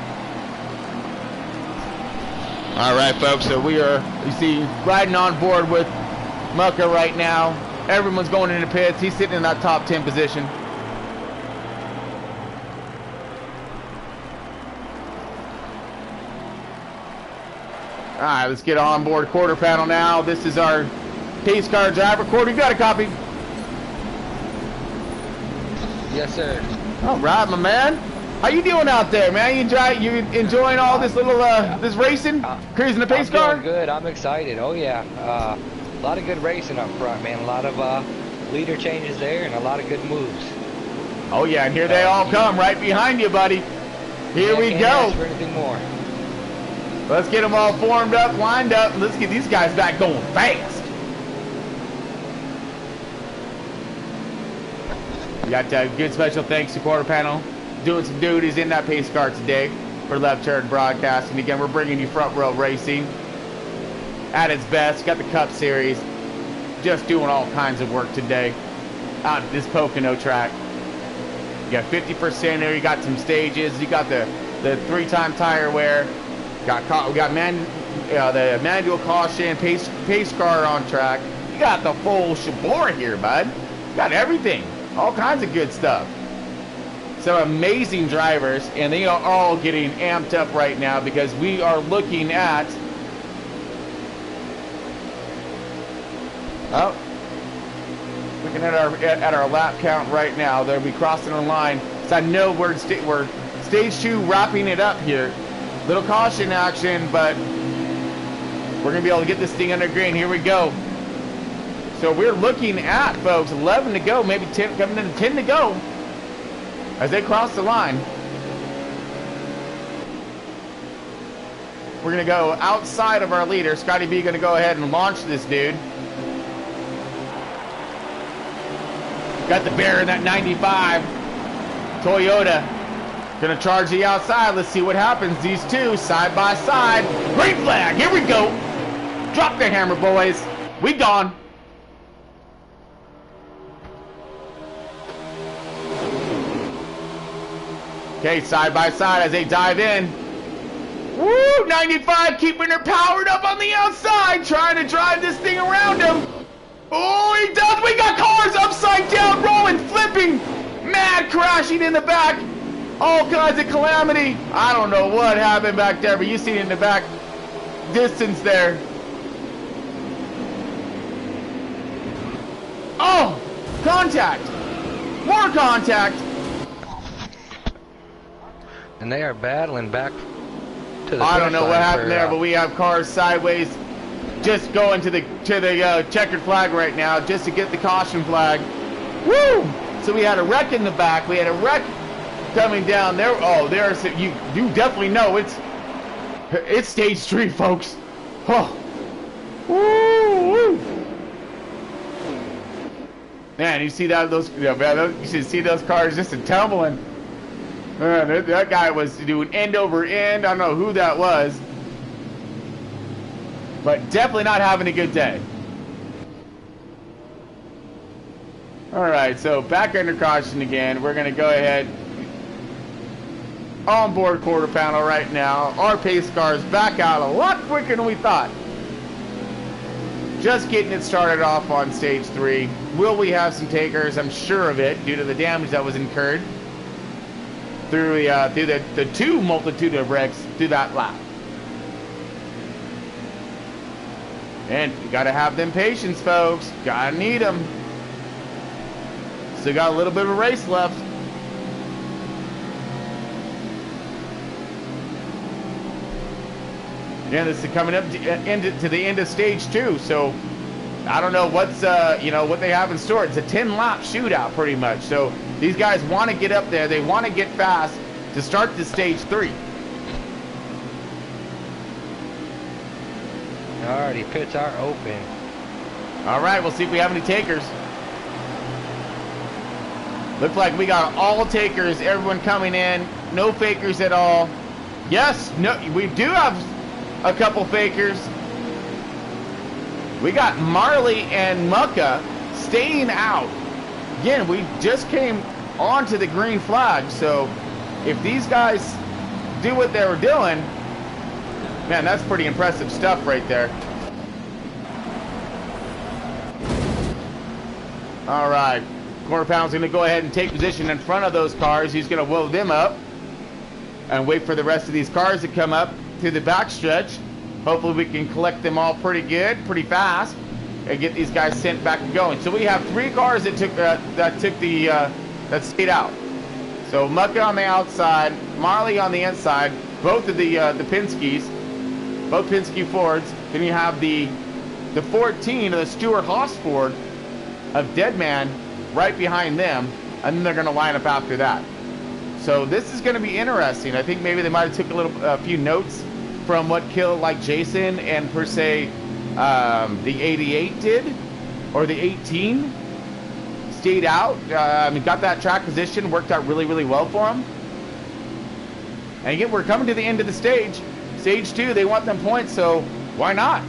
All right, folks, so we are, you see, riding on board with Mucka right now. Everyone's going into pits. He's sitting in that top 10 position. All right, let's get on board quarter panel now. This is our pace car driver. Quarter, you got a copy? Yes, sir. All right, my man. How you doing out there, man? You enjoying all this little this racing, cruising the pace car? I'm doing good. I'm excited. Oh yeah, a lot of good racing up front, man. A lot of leader changes there, and a lot of good moves. Oh yeah, and here they all come right behind you, buddy. Here we can't go. ask for anything more. Let's get them all formed up, lined up, and let's get these guys back going fast. We got good special thanks to quarter panel. Doing some duties in that pace car today for Left Turn Broadcasting. Again, we're bringing you front row racing at its best. Got the Cup Series, just doing all kinds of work today out at this Pocono track. You got 50% there. You got some stages. You got the 3-time tire wear. We got the manual caution, pace car on track. You got the full shabora here, bud. You got everything, all kinds of good stuff. Some amazing drivers, and they are all getting amped up right now because we are looking at our lap count right now. They'll be crossing the line. So I know we're stage 2 wrapping it up here. Little caution action, but we're gonna be able to get this thing under green. Here we go. So we're looking at, folks, 11 to go, maybe 10, coming into 10 to go. As they cross the line, we're going to go outside of our leader. Scotty B going to go ahead and launch this dude. Got the bear in that 95. Toyota going to charge the outside. Let's see what happens. These two side by side. Green flag. Here we go. Drop the hammer, boys. We gone. Okay, side by side as they dive in. Woo! 95 keeping her powered up on the outside, trying to drive this thing around him. Oh, he does. We got cars upside down, rolling, flipping, mad crashing in the back. All kinds of calamity. I don't know what happened back there, but you see it in the back distance there. Oh, contact. More contact. And they are battling back I don't know what happened there, but we have cars sideways, just going to the checkered flag right now, just to get the caution flag. Woo! So we had a wreck in the back. We had a wreck coming down there. Oh, there's you definitely know it's stage 3, folks. Oh. Woo! Man, you see you should see those cars just tumbling. Man, that guy was doing end over end. I don't know who that was, but definitely not having a good day. All right, so back under caution again. We're gonna go ahead. On board quarter panel right now. Our pace car is back out a lot quicker than we thought. Just getting it started off on stage 3. Will we have some takers? I'm sure of it, due to the damage that was incurred through the two multitude of wrecks through that lap. And you gotta have them patience, folks. Gotta need them. Still got a little bit of a race left. Yeah, this is coming up to the end of stage 2, so I don't know what's what they have in store. It's a 10-lap shootout pretty much. So these guys want to get up there. They want to get fast to start the stage 3. Alrighty, pits are open. All right, we'll see if we have any takers. Looks like we got all takers. Everyone coming in. No fakers at all. Yes, no, we do have a couple fakers. We got Marley and Mucka staying out. Again, we just came onto the green flag, so if these guys do what they were doing, man, that's pretty impressive stuff right there. All right, quarter pound's gonna go ahead and take position in front of those cars. He's gonna wheel them up and wait for the rest of these cars to come up to the back stretch. Hopefully we can collect them all pretty good, pretty fast, and get these guys sent back and going. So we have 3 cars that stayed out. So Mucka on the outside, Marley on the inside, both of the Penske's, both Penske Fords. Then you have the 14 of the Stewart Haas Ford of Deadman right behind them, and then they're going to line up after that. So this is going to be interesting. I think maybe they might have took a few notes from what killed like Jason and per se the 88 did, or the 18 stayed out. Got that track position, worked out really, really well for them. And again, we're coming to the end of the stage. Stage 2, they want them points, so why not?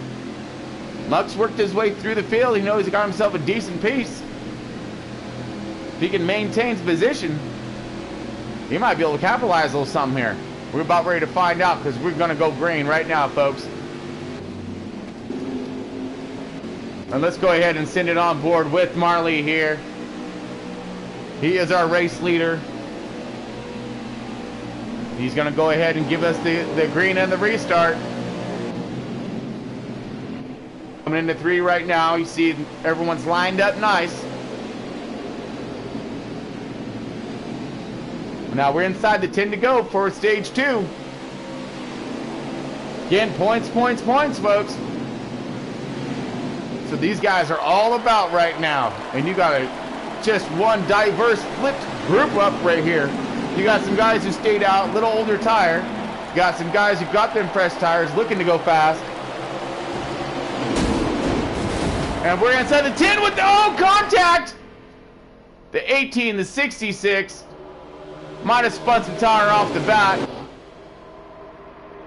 Muck's worked his way through the field. He knows he got himself a decent piece. If he can maintain his position, he might be able to capitalize a little something here. We're about ready to find out because we're going to go green right now, folks. And let's go ahead and send it on board with Marley here. He is our race leader. He's going to go ahead and give us the green and the restart. Coming into 3 right now. You see everyone's lined up nice. Now we're inside the 10 to go for stage 2. Again, points, points, points, folks. So these guys are all about right now. And you got just one diverse flipped group up right here. You got some guys who stayed out, little older tire. You got some guys who got them fresh tires, looking to go fast. And we're inside the 10 with the contact. The 18, the 66. Might have spun some tire off the bat.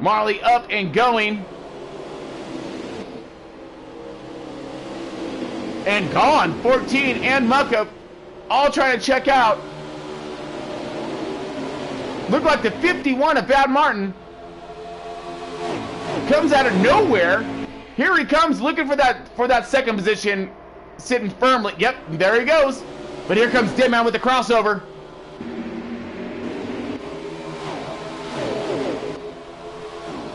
Marley up and going. And gone. 14 and Mucka all trying to check out. Look like the 51 of Bad Martin comes out of nowhere. Here he comes looking for that second position, sitting firmly. Yep, there he goes. But here comes Deadman with the crossover.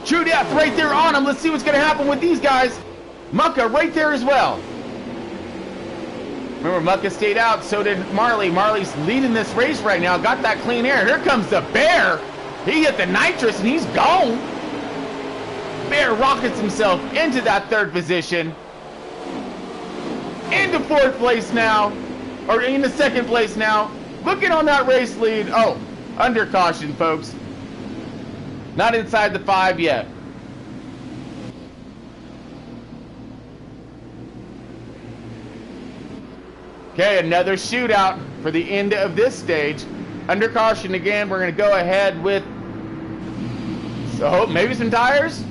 True Death right there on him. Let's see what's going to happen with these guys. Mucka right there as well. Remember, Mucka stayed out, so did Marley. Marley's leading this race right now. Got that clean air. Here comes the Bear. He hit the nitrous, and he's gone. Bear rockets himself into that third position. Into fourth place now. Or into second place now. Looking on that race lead. Oh, under caution, folks. Not inside the 5 yet. Okay, another shootout for the end of this stage. Under caution again, we're going to go ahead with maybe some tires.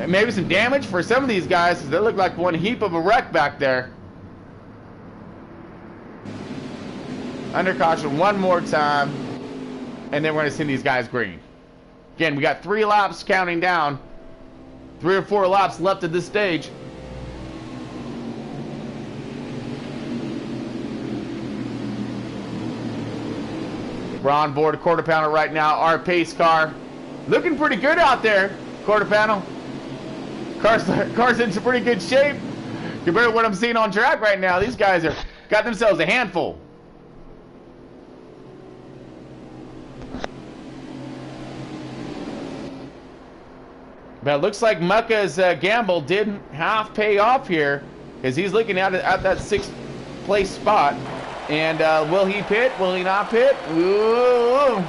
Maybe some damage for some of these guys, because they look like one heap of a wreck back there. Under caution one more time, and then we're going to send these guys green. Again, we got 3 laps counting down. 3 or 4 laps left of this stage. We're on board a quarter pounder right now, our pace car. Looking pretty good out there, quarter panel. Car's in some pretty good shape compared to what I'm seeing on track right now. These guys are got themselves a handful. But it looks like Mucka's gamble didn't half pay off here, as he's looking at that 6th place spot. And will he pit? Will he not pit? Ooh,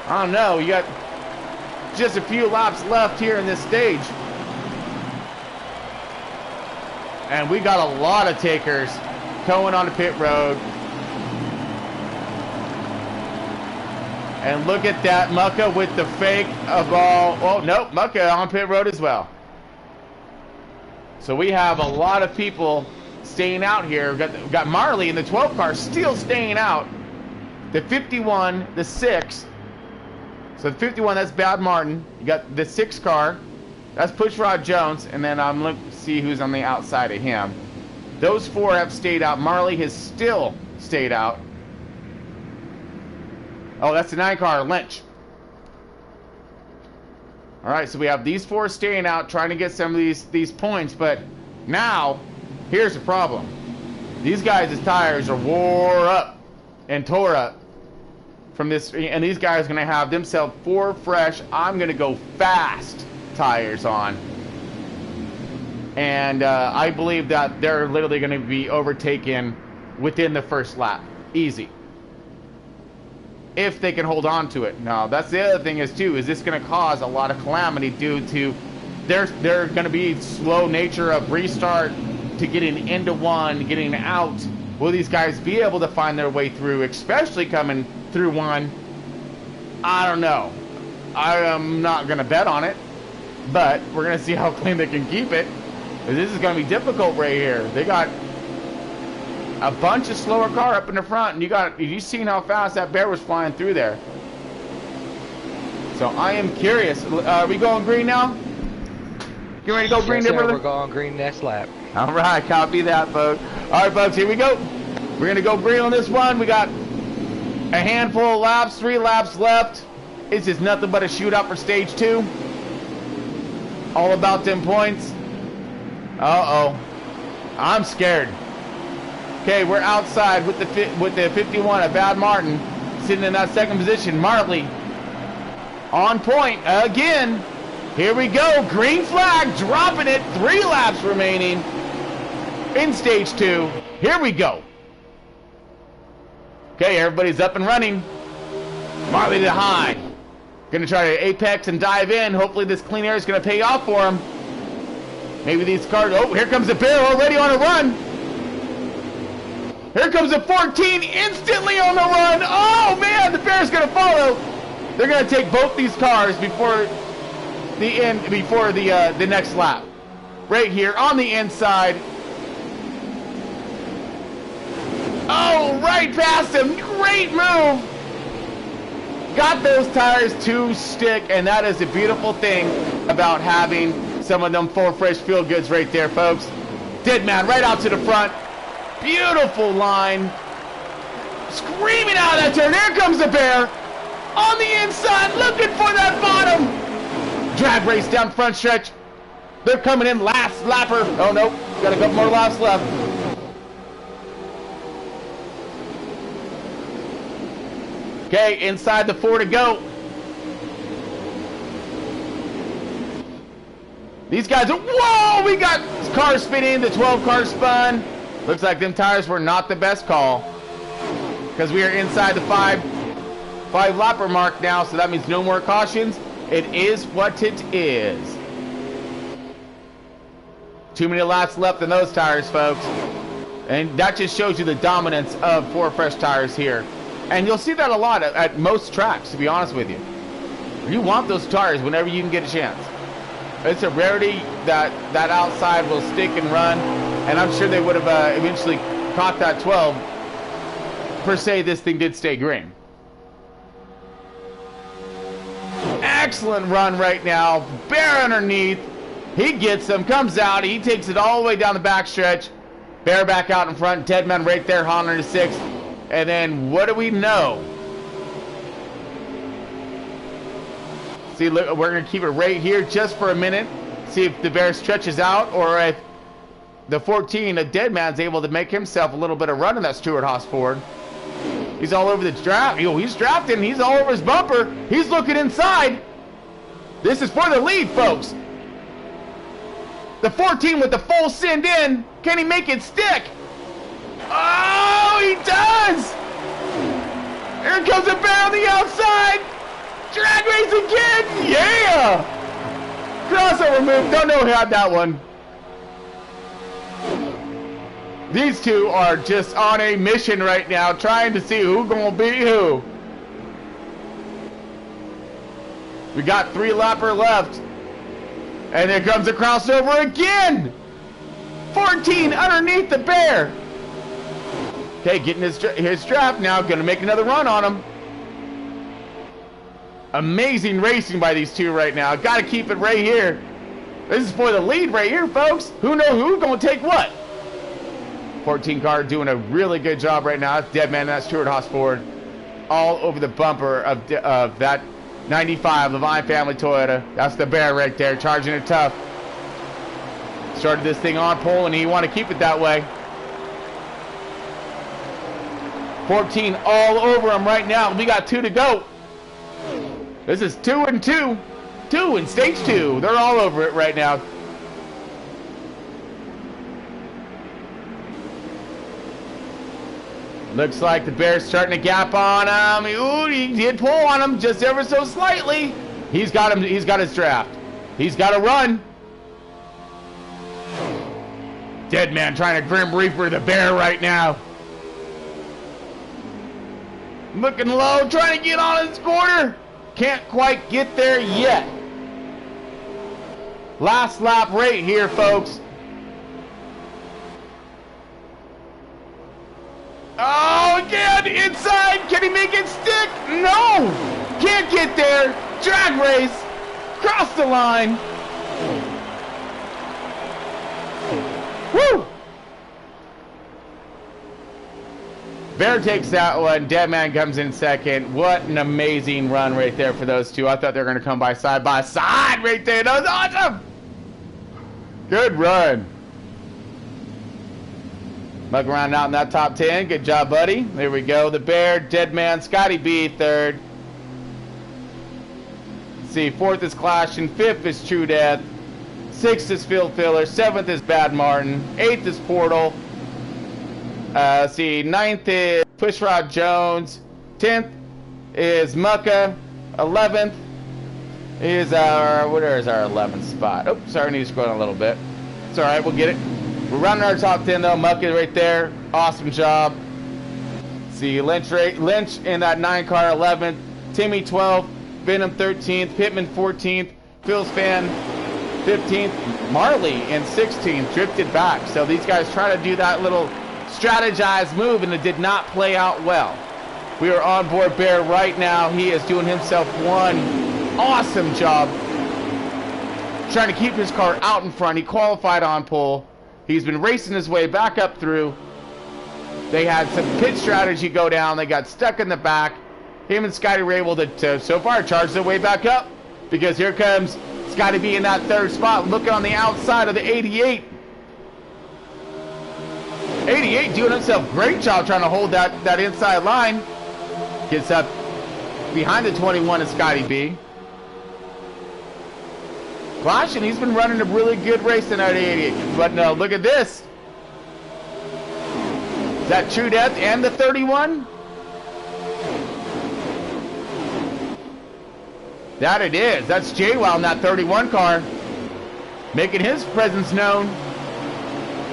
I don't know. You got just a few laps left here in this stage. And we got a lot of takers going on the pit road. And look at that, Mucka with the fake of all. Oh, nope, Mucka on pit road as well. So we have a lot of people staying out here. We got Marley in the 12 car still staying out. The 51, the 6. So the 51, that's Bad Martin. You got the 6 car. That's Pushrod Jones. And then I'm looking to see who's on the outside of him. Those 4 have stayed out. Marley has still stayed out. Oh, that's the 9 car, Lynch. All right, so we have these 4 staying out, trying to get some of these points. But now, here's the problem. These guys' tires are wore up and tore up from this, and these guys are going to have themselves 4 fresh, I'm going to go fast tires on. And I believe that they're literally going to be overtaken within the first lap. Easy. If they can hold on to it. Now, that's the other thing is this going to cause a lot of calamity due to there's going to be slow nature of restart to getting into one, getting out. Will these guys be able to find their way through, especially coming through one? I don't know. I am not going to bet on it, but we're going to see how clean they can keep it. This is going to be difficult right here. They got a bunch of slower car up in the front, and you seen how fast that bear was flying through there. So I am curious. Are we going green now? You ready to go green, yes, there, brother? We're going green next lap. All right, copy that, folks. All right, folks, here we go. We're going to go green on this one. We got a handful of laps, 3 laps left. It's just nothing but a shootout for stage 2. All about them points. Uh-oh. I'm scared. Okay, we're outside with the 51 of Bad Martin, sitting in that 2nd position. Marley on point again. Here we go. Green flag, dropping it. 3 laps remaining in stage 2. Here we go. Okay, everybody's up and running. Marley to high. Gonna try to apex and dive in. Hopefully this clean air is gonna pay off for him. Maybe these cars. Oh, here comes the bear already on a run. Here comes a 14 instantly on the run. Oh man, the bear's gonna follow. They're gonna take both these cars before the next lap. Right here on the inside. Oh, right past him. Great move. Got those tires to stick, and that is a beautiful thing about having some of them 4 fresh feel goods right there, folks. Dead man right out to the front. Beautiful line. Screaming out of that turn. Here comes the bear. On the inside, looking for that bottom. Drag race down front stretch. They're coming in last lapper. Oh, no. Got a couple more laps left. Okay, inside the 4 to go. These guys are, whoa, we got cars spinning, the 12 cars spun. Looks like them tires were not the best call, because we are inside the five lapper mark now, so that means no more cautions. It is what it is. Too many laps left in those tires, folks. And that just shows you the dominance of 4 Fresh tires here. And you'll see that a lot at most tracks, to be honest with you. You want those tires whenever you can get a chance. It's a rarity that that outside will stick and run. And I'm sure they would have eventually caught that 12. Per se, this thing did stay green. Excellent run right now. Bear underneath. He gets them, comes out. He takes it all the way down the backstretch. Bear back out in front. Deadman right there, Honda to 6th. And then what do we know? See, look, we're going to keep it right here just for a minute. See if the Bear stretches out, or if the 14, a Deadman's able to make himself a little bit of run in that Stewart Haas Ford. He's all over the draft. He's drafting. He's all over his bumper. He's looking inside. This is for the lead, folks. The 14 with the full send in. Can he make it stick? Oh, he does! Here comes the Bear on the outside. Drag race again. Yeah! Crossover move. Don't know who had that one. These two are just on a mission right now, trying to see who's gonna beat who. We got 3 lapper left. And there comes a crossover again! 14 underneath the Bear. Okay, getting his draft now. Gonna make another run on him. Amazing racing by these two right now. Gotta keep it right here. This is for the lead right here, folks. Who knows who's gonna take what? 14 car doing a really good job right now. That's Deadman, that's Stewart Haas Ford. All over the bumper of that 95 Levine family Toyota. That's the Bear right there, charging it tough. Started this thing on pole, and he want to keep it that way. 14 all over him right now. We got 2 to go. This is 2 and 2. 2 in stage 2. They're all over it right now. Looks like the Bear's starting to gap on him. Ooh, he did pull on him just ever so slightly. He's got him. He's got his draft. He's got to run. Deadman trying to Grim Reaper the Bear right now. Looking low, trying to get on his corner. Can't quite get there yet. Last lap right here, folks. Oh, again, inside. Can he make it stick? No. Can't get there. Drag race. Cross the line. Woo. Bear takes that one. Deadman comes in second. What an amazing run right there for those two. I thought they were going to come by side right there. That was awesome. Good run. Mug around out in that top 10. Good job, buddy. There we go. The Bear, Deadman, Scotty B, third. Let's see, 4th is Clashing. 5th is True Death. 6th is Phil Filler. 7th is Bad Martin. 8th is Portal. Let's see, 9th is Pushrod Jones. 10th is Mucka. 11th is our, where is our 11th spot? Oh, sorry, I need to scroll down a little bit. It's all right, we'll get it. We're running our top 10 though. Mucka right there. Awesome job. See, Lynch in that 9 car 11th. Timmy 12th. Venom 13th. Pittman 14th. Phil's Fan 15th. Marley in 16th. Drifted back. So these guys try to do that little strategized move, and it did not play out well. We are on board Bear right now. He is doing himself one awesome job trying to keep his car out in front. He qualified on pole. He's been racing his way back up through. They had some pit strategy go down. They got stuck in the back. Him and Scotty were able to so far charge their way back up, because here comes Scotty B in that 3rd spot, looking on the outside of the 88. 88 doing himself great job trying to hold that inside line. Gets up behind the 21 of Scotty B. Caution, he's been running a really good race in that 88. But no, look at this. Is that True Death and the 31? That it is. That's JWoww in that 31 car. Making his presence known.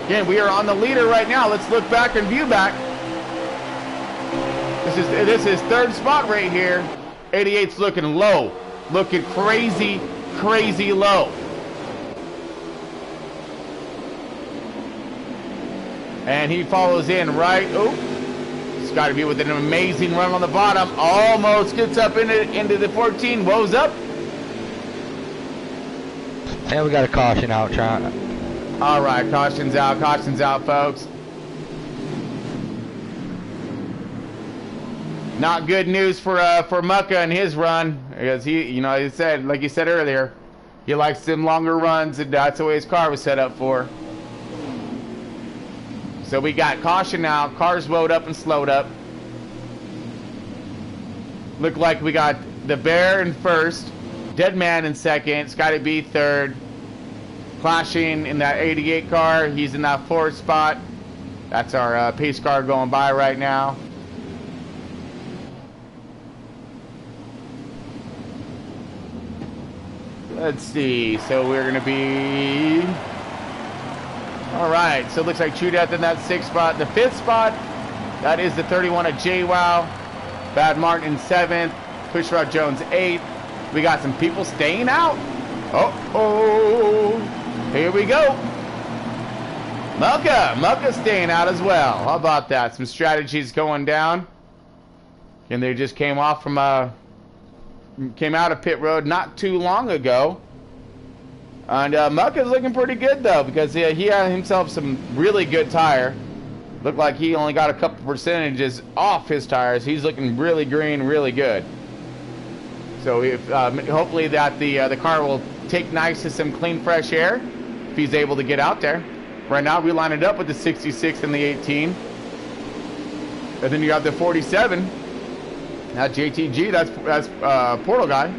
Again, we are on the leader right now. Let's look back and view back. This is third spot right here. 88's looking low. Looking crazy, crazy low. And he follows in right. Oh, it's got to be with an amazing run on the bottom. Almost gets up into the 14. Woes up. And we got a caution out, trying. All right, caution's out, folks. Not good news for Mucka and his run, because he said, like you said earlier, he likes them longer runs, and that's the way his car was set up for. So we got caution now. Cars woed up and slowed up. Look like we got the Bear in first, Deadman in second, Scotty B third. Clashing in that 88 car. He's in that fourth spot. That's our pace car going by right now. Let's see. So we're going to be... Alright, so it looks like True Death in that sixth spot. The fifth spot, that is the 31 of JWoww. Bad Martin in seventh. Pushrod Jones eighth. We got some people staying out. Uh-oh. Here we go. Mucka staying out as well. How about that? Some strategies going down. And they just came off from came out of pit road not too long ago. And Mucka's looking pretty good though, because he had himself some really good tire. Looked like he only got a couple percentages off his tires. He's looking really green, really good. So if hopefully that the car will take nice to some clean, fresh air if he's able to get out there. Right now we line it up with the 66 and the 18. And then you have the 47. Now JTG, that's Portal Guy.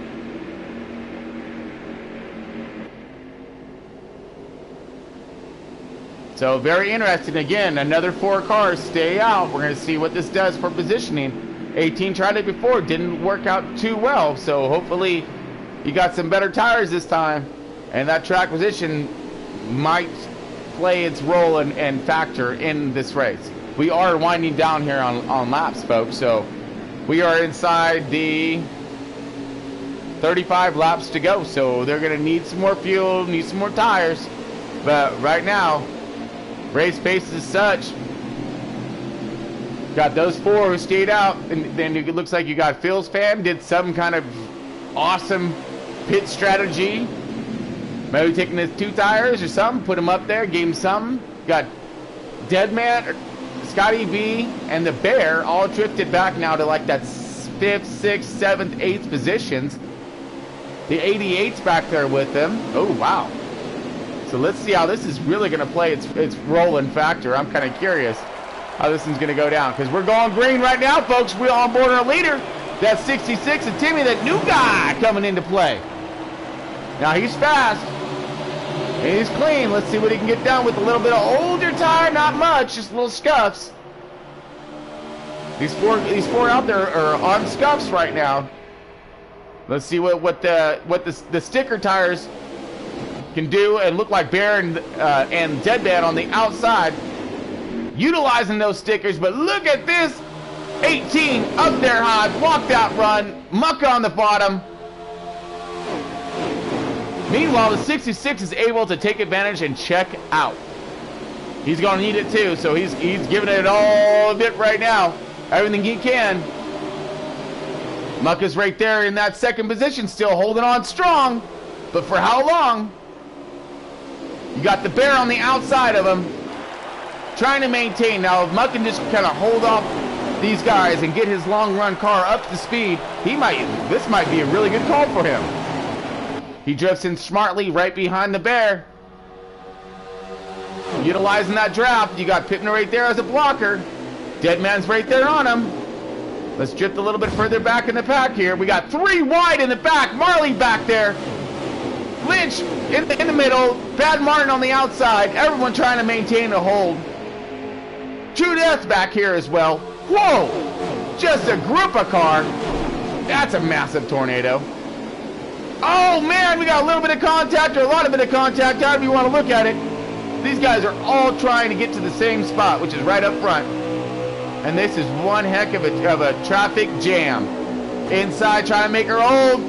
So very interesting. Again, another 4 cars stay out. We're going to see what this does for positioning. 18 tried it before, didn't work out too well. So hopefully he got some better tires this time. And that track position might play its role and factor in this race. We are winding down here on laps, folks. So we are inside the 35 laps to go. So they're going to need some more fuel, need some more tires. But right now, race pace is such. Got those 4 who stayed out, and then it looks like you got Phil's fan, did some kind of awesome pit strategy. Maybe taking his 2 tires or something, put him up there, gave him something. Got Deadman, Scotty B, and the Bear all drifted back now to like that 5th, 6th, 7th, 8th positions. The 88's back there with them. Oh, wow. So let's see how this is really going to play its role and factor. I'm kind of curious how this one's going to go down, because we're going green right now, folks. We're on board our leader. That's 66 and Timmy, that new guy coming into play. Now he's fast. And he's clean. Let's see what he can get done with a little bit of older tire. Not much, just little scuffs. These four out there are on scuffs right now. Let's see what the sticker tires can do, and look like Bear and Deadman on the outside utilizing those stickers. But look at this 18 up there high, blocked out run, Mucka on the bottom. Meanwhile, the 66 is able to take advantage and check out. He's going to need it too, so he's giving it all a bit right now, everything he can. Mucka's right there in that second position, still holding on strong, but for how long? You got the Bear on the outside of him, trying to maintain. Now, if Muck can just kind of hold off these guys and get his long run car up to speed, this might be a really good call for him. He drifts in smartly right behind the Bear. Utilizing that draft, you got Pittman right there as a blocker. Deadman's right there on him. Let's drift a little bit further back in the pack here. We got 3 wide in the back. Marley back there. Lynch in the middle, Bad Martin on the outside, everyone trying to maintain a hold. True Death back here as well. Whoa! Just a group of car. That's a massive tornado. Oh man, we got a little bit of contact or a lot of bit of contact, however you want to look at it. These guys are all trying to get to the same spot, which is right up front. And this is one heck of a traffic jam. Inside, trying to make her hold.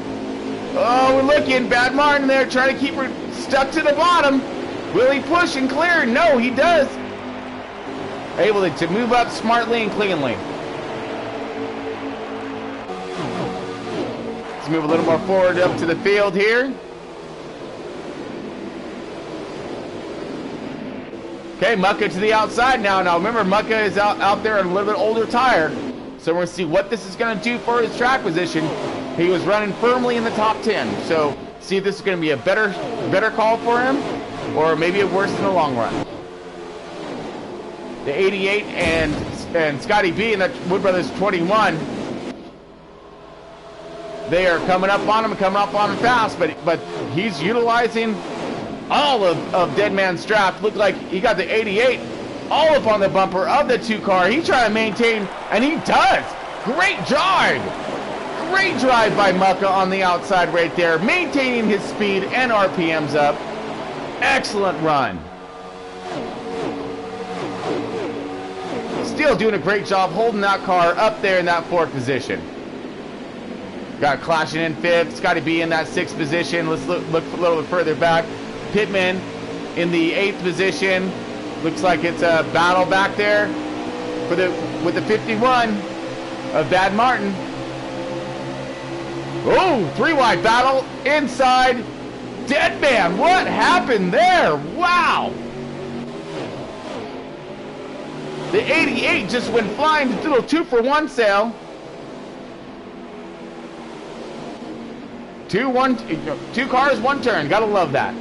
Oh, we're looking. Bad Martin there, trying to keep her stuck to the bottom. Will he push and clear? No, he does. Able to move up smartly and cleanly. Let's move a little more forward up to the field here. Okay, Mucka to the outside now. Now remember, Mucka is out there on a little bit older tire. So we're going to see what this is going to do for his track position. He was running firmly in the top 10. So see if this is going to be a better call for him, or maybe a worse in the long run. The 88 and Scotty B and that Wood Brothers 21, they are coming up on him fast, but he's utilizing all of Dead Man's draft. Looked like he got the 88 all up on the bumper of the 2 car. He's trying to maintain, and he does. Great drive. Great drive by Mucka on the outside right there, maintaining his speed and RPMs up. Excellent run. Still doing a great job holding that car up there in that 4th position. Got Clashing in 5th, Scotty B in that 6th position. Let's look a little bit further back. Pittman in the 8th position. Looks like it's a battle back there with the 51 of Bad Martin. Oh, 3-wide battle inside. Dead Man, what happened there? Wow. The 88 just went flying, a little 2-for-1 sale. 2 cars, 1 turn. Gotta love that.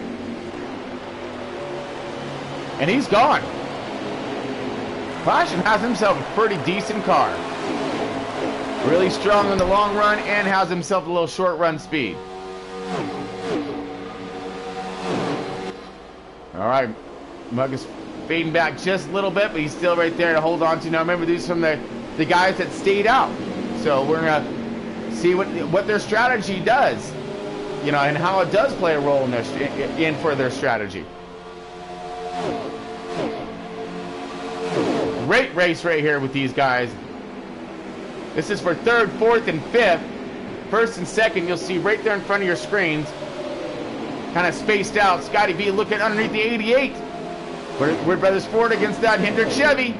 And he's gone. Clashing has himself a pretty decent car. Really strong in the long run and has himself a little short run speed. All right, Mug is fading back just a little bit, but he's still right there to hold on to. Now remember, these are from the guys that stayed out. So we're gonna see what their strategy does, you know, and how it does play a role in for their strategy. Great race right here with these guys. This is for 3rd, 4th, and 5th. 1st and 2nd, you'll see right there in front of your screens. Kind of spaced out. Scotty B looking underneath the 88. Wood Brothers Ford against that Hendrick Chevy.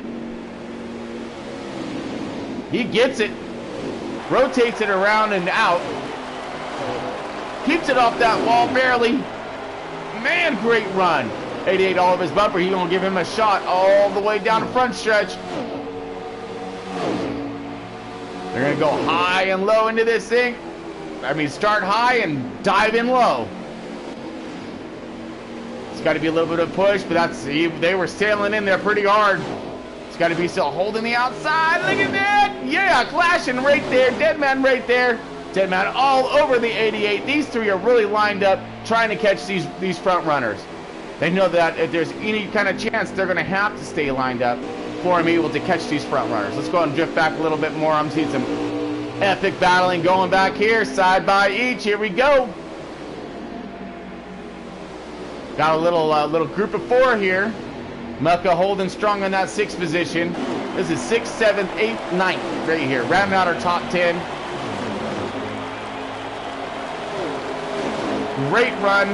He gets it. Rotates it around and out. Keeps it off that wall barely. Man, great run. 88 all of his bumper. He's going to give him a shot all the way down the front stretch. They're going to go high and low into this thing. I mean, start high and dive in low. It's got to be a little bit of push, but they were sailing in there pretty hard. It's got to be still holding the outside. Look at that. Yeah, Clashing right there. Dead Man right there. Dead Man all over the 88. These 3 are really lined up trying to catch these front runners. They know that if there's any kind of chance, they're going to have to stay lined up for him able to catch these front runners. Let's go ahead and drift back a little bit more. I'm seeing some epic battling going back here, side by each. Here we go. Got a little group of 4 here. Mucka holding strong in that 6th position. This is 6th, 7th, 8th, 9th right here. Rounding out our top 10. Great run.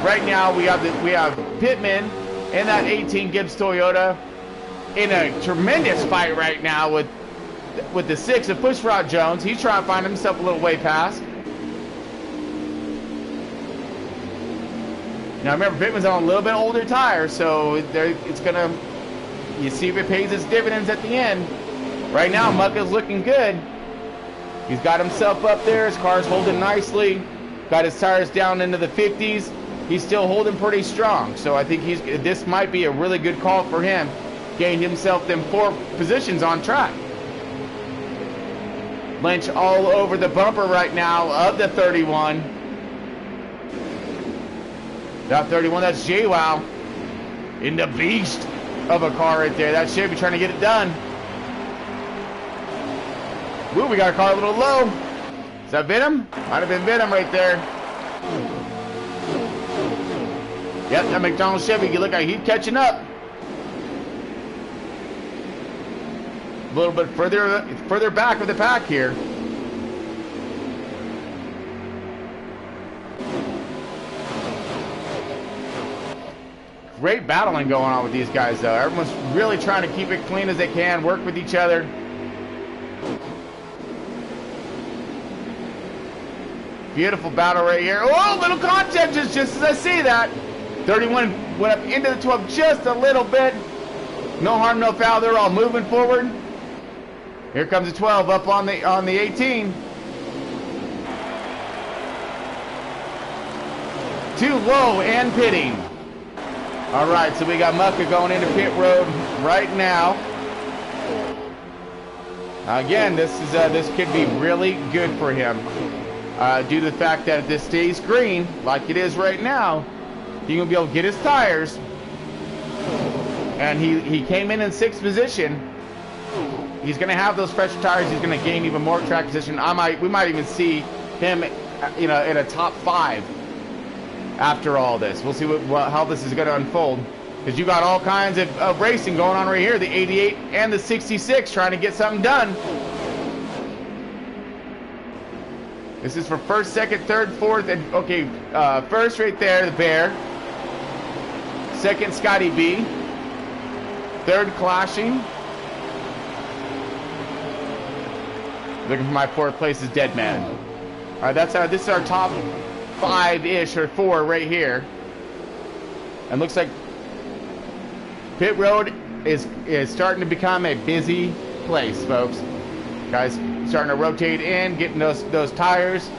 Right now we have Pittman in that 18 Gibbs Toyota in a tremendous fight right now with the 6 of Pushrod Jones. He's trying to find himself a little way past. Now remember, Pittman's on a little bit older tire, so it's gonna, you see if it pays its dividends at the end. Right now, Mucka's looking good. He's got himself up there. His car's holding nicely. Got his tires down into the 50s. He's still holding pretty strong. So I think this might be a really good call for him. Gained himself them 4 positions on track. Lynch all over the bumper right now of the 31. That 31, that's JWoww. In the beast of a car right there. That Chevy trying to get it done. Woo, we got a car a little low. Is that Venom? Might have been Venom right there. Yep, that McDonald's Chevy. You look like he's catching up. A little bit further back of the pack here. Great battling going on with these guys, though. Everyone's really trying to keep it clean as they can, work with each other. Beautiful battle right here. Oh, little contact just as I see that. 31 went up into the 12 just a little bit. No harm, no foul. They're all moving forward. Here comes the 12 up on the 18. Too low and pitting. All right, so we got Mucka going into pit road right now. Again, this could be really good for him due to the fact that if this stays green like it is right now, he's gonna be able to get his tires. And he came in 6th position. He's gonna have those fresh tires. He's gonna gain even more track position. We might even see him, in a top 5. After all this, we'll see how this is going to unfold, because you got all kinds of racing going on right here. The 88 and the 66 trying to get something done. This is for 1st, 2nd, 3rd, 4th, and okay, 1st right there, the Bear. 2nd, Scotty B. 3rd, Clashing. Looking for my 4th place is Dead Man. All right, this is our top 5-ish or 4 right here. And looks like pit road is starting to become a busy place, folks. Guys starting to rotate in, getting those tires.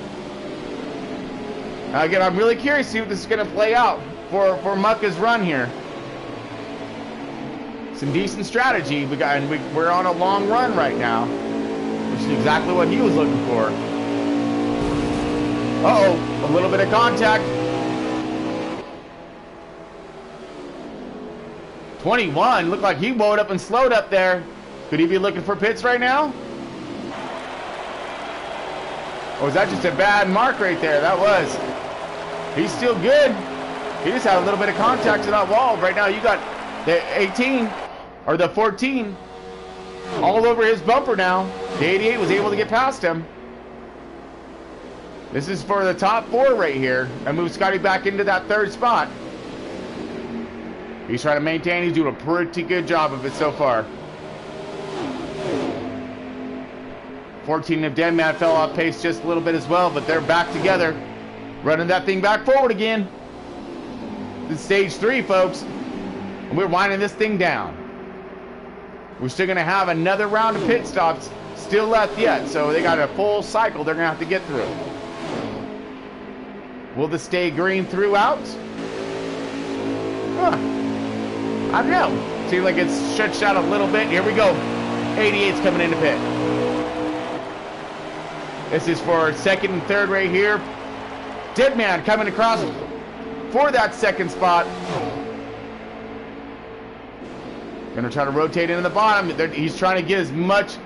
Again, I'm really curious to see what this is going to play out for Mucka's run here. Some decent strategy we got, and we're on a long run right now, which is exactly what he was looking for. Uh-oh, a little bit of contact. 21, looked like he wound up and slowed up there. Could he be looking for pits right now? Or was that just a bad mark right there? That was. He's still good. He just had a little bit of contact to that wall. Right now you got the 18, or the 14, all over his bumper now. The 88 was able to get past him. This is for the top 4 right here. I moved Scotty back into that 3rd spot. He's trying to maintain. He's doing a pretty good job of it so far. 14 of Dead Man fell off pace just a little bit as well, but they're back together. Running that thing back forward again. This is stage 3, folks. And we're winding this thing down. We're still going to have another round of pit stops still left yet, so they got a full cycle they're going to have to get through. Will this stay green throughout? Huh. I don't know. Seems like it's stretched out a little bit. Here we go. 88's coming into pit. This is for 2nd and 3rd right here. Dead Man coming across for that 2nd spot. Gonna try to rotate into the bottom. He's trying to get as much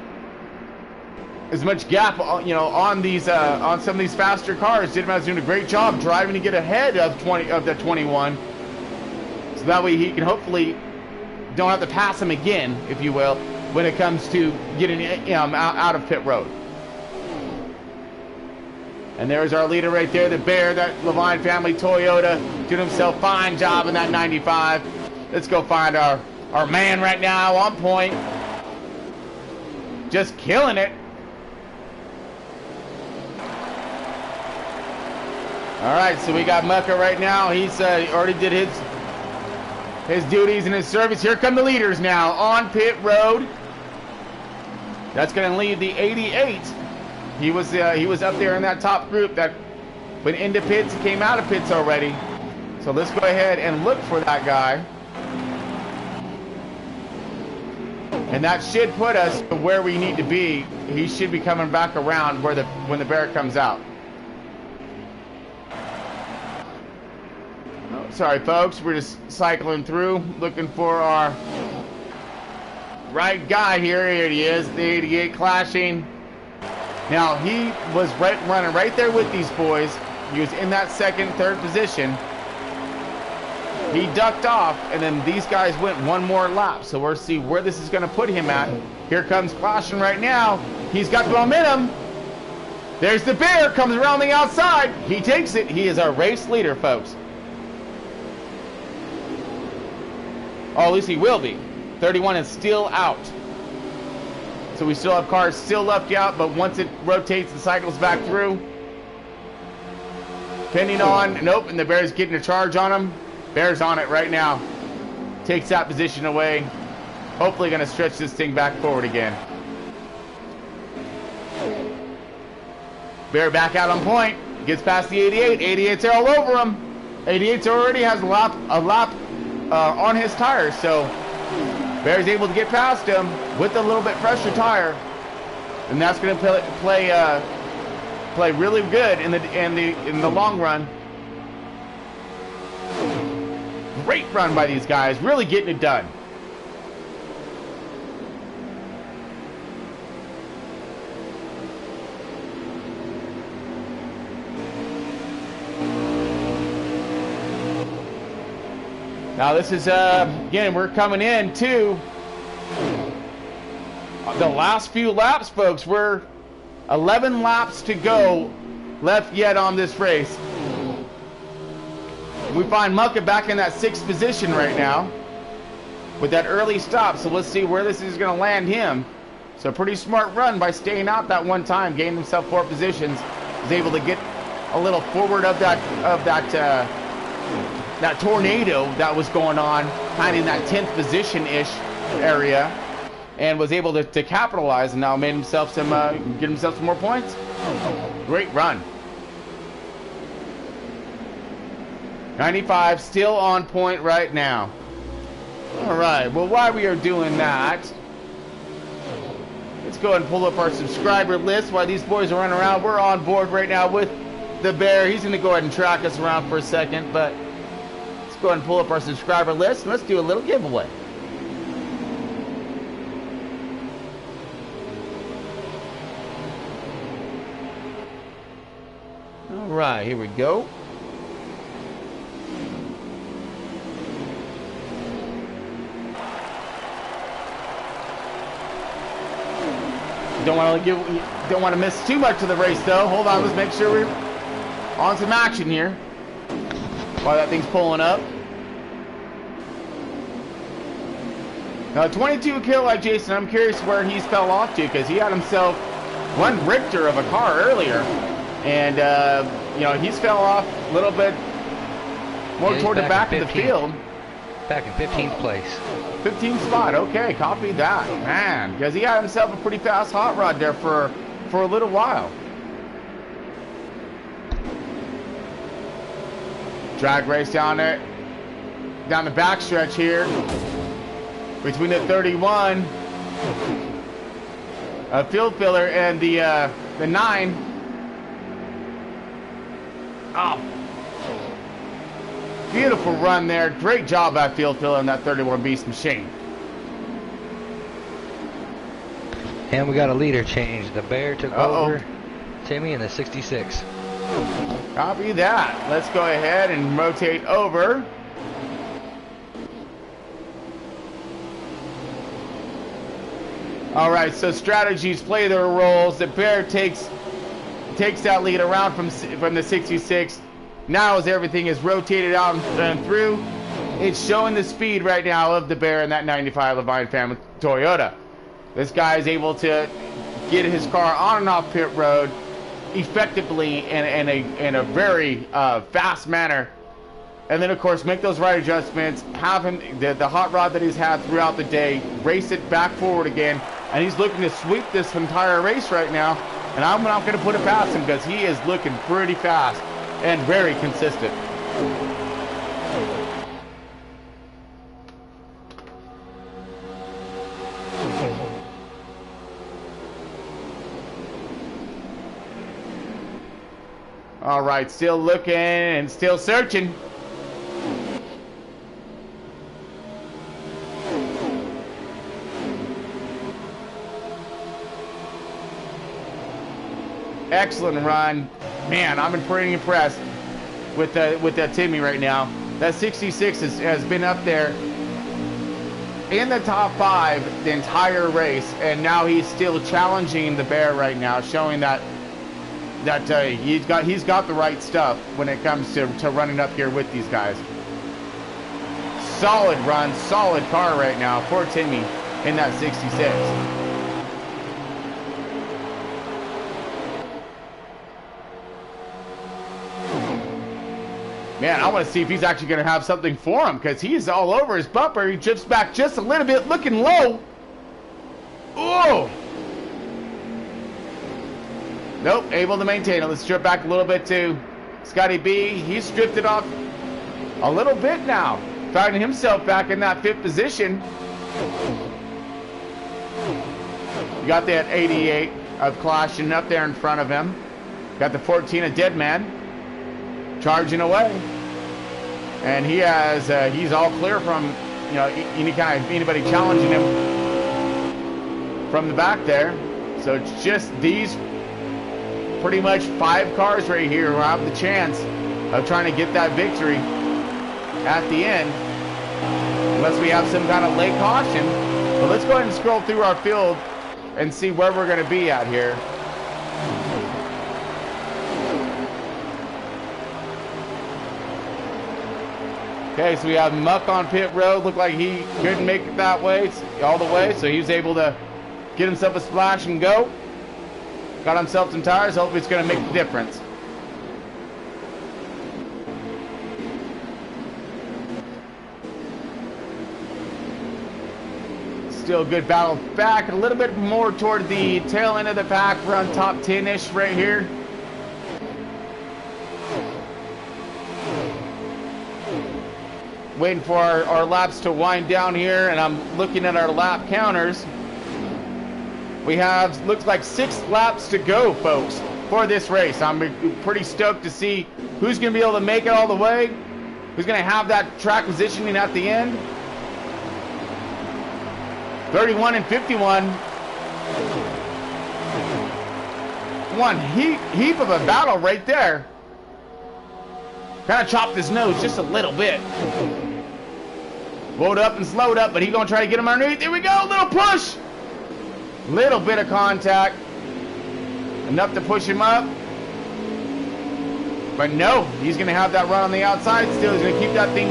gap, on these on some of these faster cars. Dead Man's doing a great job driving to get ahead of the 21, so that way he can hopefully don't have to pass him again, if you will, when it comes to getting out of pit road. And there's our leader right there, the Bear, that Levine family Toyota, doing himself a fine job in that 95. Let's go find our man right now on point. Just killing it. All right, so we got Mucka right now. He's already did his duties and his service. Here come the leaders now on pit road. That's going to leave the 88. He was up there in that top group that went into pits and came out of pits already. So let's go ahead and look for that guy. And that should put us where we need to be. He should be coming back around when the Bear comes out. Oh, Sorry, folks. We're just cycling through, looking for our right guy here. Here he is, the 88 clashing. Now, he was running right there with these boys. He was in that second, third position. He ducked off, and then these guys went one more lap. So we'll see where this is going to put him at. Here comes Clashing right now. He's got the momentum. There's the bear, comes around the outside. He takes it. He is our race leader, folks. Oh, at least he will be. 31 is still out. So we still have cars still left out, but once it rotates and cycles back through, depending on, nope, and the bear's getting a charge on him. Bear's on it right now. Takes that position away. Hopefully going to stretch this thing back forward again. Bear back out on point. Gets past the 88. 88's all over him. 88's already has a lap on his tires, so Bear's able to get past him with a little bit fresher tire, and that's going to play really good in the long run. Great run by these guys, really getting it done. Now this is, again, we're coming in to the last few laps, folks. We're 11 laps to go left yet on this race. We find Mucka back in that 6th position right now with that early stop. So let's see where this is going to land him. So pretty smart run by staying out that one time, gained himself 4 positions. Was able to get a little forward of that tornado that was going on, kind of in that 10th position-ish area, and was able to capitalize, and now made himself some, get himself some more points. Great run. 95 still on point right now. All right, well, while we are doing that, let's go ahead and pull up our subscriber list while these boys are running around. We're on board right now with the bear. He's going to go ahead and track us around for a second, but let's go ahead and pull up our subscriber list and let's do a little giveaway. All right, here we go. Don't want to miss too much of the race though. Hold on, let's make sure we're on some action here while that thing's pulling up. Now 22 kill like Jason, I'm curious where he's fell off to, because he had himself one Richter of a car earlier, and you know, he's fell off a little bit more toward the back of the field. Back in 15th place. 15th spot, okay, copy that, man, because he had himself a pretty fast hot rod there for a little while. Drag race down there, down the backstretch here, between the 31 field filler and the 9. Oh. Beautiful run there. Great job by field filler in that 31 Beast Machine. And we got a leader change. The bear took over Timmy in the 66. Copy that. Let's go ahead and rotate over. All right, so strategies play their roles. The bear takes that lead around from the 66. Now as everything is rotated out and through, it's showing the speed right now of the bear in that 95 Levine family Toyota. This guy is able to get his car on and off pit road effectively in a very fast manner, and then of course make those right adjustments, have him the hot rod that he's had throughout the day, race it back forward again, and he's looking to sweep this entire race right now, and I'm not going to put it past him because he is looking pretty fast and very consistent. All right, still looking and still searching. excellent run. Man, I'm pretty impressed with that Timmy right now. That 66 has been up there in the top 5 the entire race, and now he's still challenging the Bear right now, showing that he's got the right stuff when it comes to running up here with these guys. Solid run, solid car right now for Timmy in that 66. Man, I want to see if he's actually going to have something for him, because he's all over his bumper. He drifts back just a little bit, looking low. Oh! Nope, able to maintain it. Let's strip back a little bit to Scotty B. He's drifted off a little bit now, finding himself back in that 5th position. You got that 88 of Clashing up there in front of him. Got the 14 of Deadman charging away, and he has he's all clear from anybody challenging him from the back there. So it's just these pretty much 5 cars right here who have the chance of trying to get that victory at the end, unless we have some kind of late caution. But let's go ahead and scroll through our field and see where we're going to be at here. Okay, so we have Muck on pit road. Looked like he couldn't make it that way, all the way, so he was able to get himself a splash and go. Got himself some tires. Hopefully it's going to make the difference. Still a good battle back. A little bit more toward the tail end of the pack. We're on top 10-ish right here. Waiting for our laps to wind down here, and I'm looking at our lap counters. We have, looks like 6 laps to go, folks, for this race. I'm pretty stoked to see who's going to be able to make it all the way, who's going to have that track positioning at the end. 31 and 51. One heap of a battle right there. Kind of chopped his nose just a little bit. Rolled up and slowed up, but he's going to try to get him underneath. Here we go, little push. Little bit of contact. Enough to push him up. But no, he's going to have that run on the outside still. He's going to keep that thing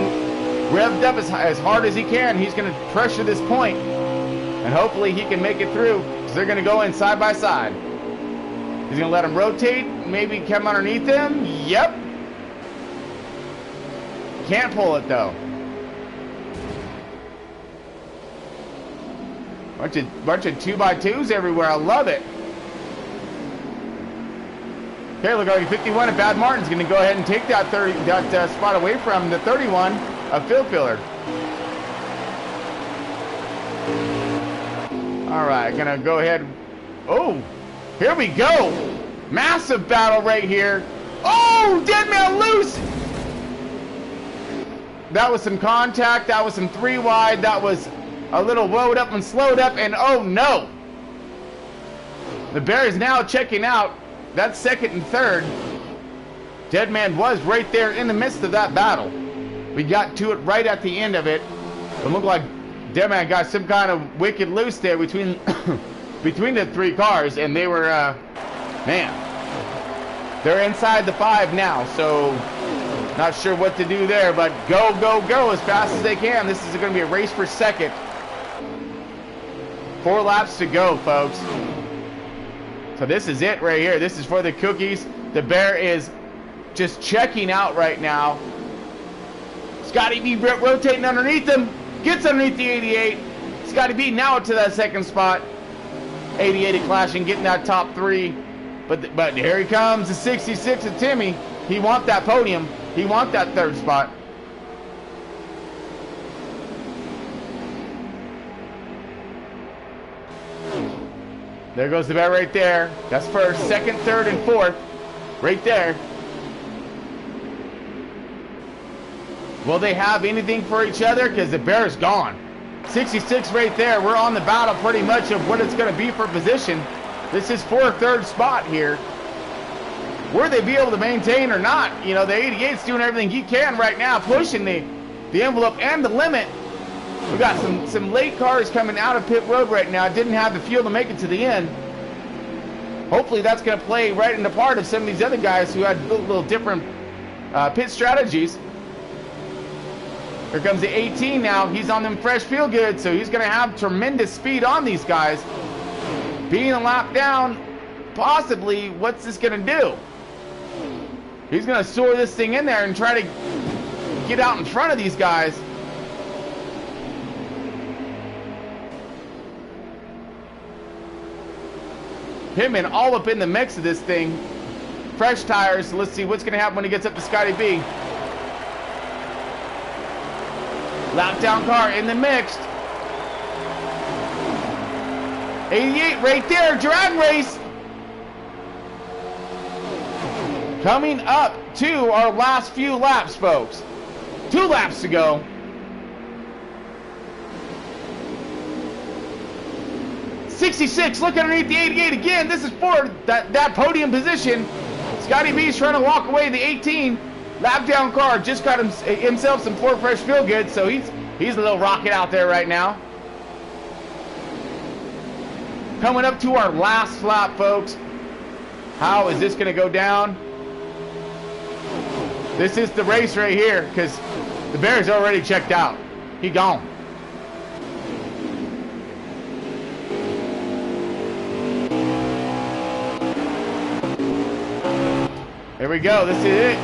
revved up as hard as he can. He's going to pressure this point, and hopefully he can make it through, because they're going to go in side by side. He's going to let him rotate, maybe come underneath him. Yep. Can't pull it though. Bunch of 2x2s everywhere. I love it. Okay, look like 51 and Bad Martin's going to go ahead and take that spot away from the 31 of Phil Filler. All right, gonna go ahead. Oh, here we go. Massive battle right here. Oh, dead man loose. That was some contact. That was some 3 wide. That was a little woed up and slowed up. And oh no. The Bear is now checking out. That's 2nd and 3rd. Deadman was right there in the midst of that battle. We got to it right at the end of it. It looked like Deadman got some kind of wicked loose there between between the 3 cars, and they were man. They're inside the 5 now, so not sure what to do there, but go as fast as they can. This is going to be a race for 2nd. 4 laps to go, folks. So this is it right here. This is for the cookies. The Bear is just checking out right now. Scotty B rotating underneath him. Gets underneath the 88. Scotty B now to that 2nd spot. 88 clashing, getting that top 3. But here he comes, the 66 of Timmy. He wants that podium. He wants that 3rd spot. There goes the Bear right there. That's 1st, 2nd, 3rd, and 4th. Right there. Will they have anything for each other? Because the Bear's gone. 66 right there. We're on the battle pretty much of what it's going to be for position. This is for a 3rd spot here. will they be able to maintain or not? You know, the 88's doing everything he can right now, pushing the envelope and the limit. We got some late cars coming out of pit road right now. Didn't have the fuel to make it to the end. Hopefully that's going to play right into part of some of these other guys who had a little different pit strategies. Here comes the 18 now. He's on them fresh feel good, so he's going to have tremendous speed on these guys. Being a lap down, possibly, what's this going to do? He's going to soar this thing in there and try to get out in front of these guys. Pittman all up in the mix of this thing. Fresh tires. So let's see what's going to happen when he gets up to Scotty B. Lap down car in the mix. 88 right there. Drag race. Coming up to our last few laps, folks. 2 laps to go. '66, look underneath the 88 again. This is for that podium position. Scotty B's trying to walk away the 18. Lap down car just got himself some Ford Fresh Feel Good, so he's a little rocket out there right now. Coming up to our last lap, folks. How is this going to go down? This is the race right here, because the Bear's already checked out. He gone. Here we go. This is it.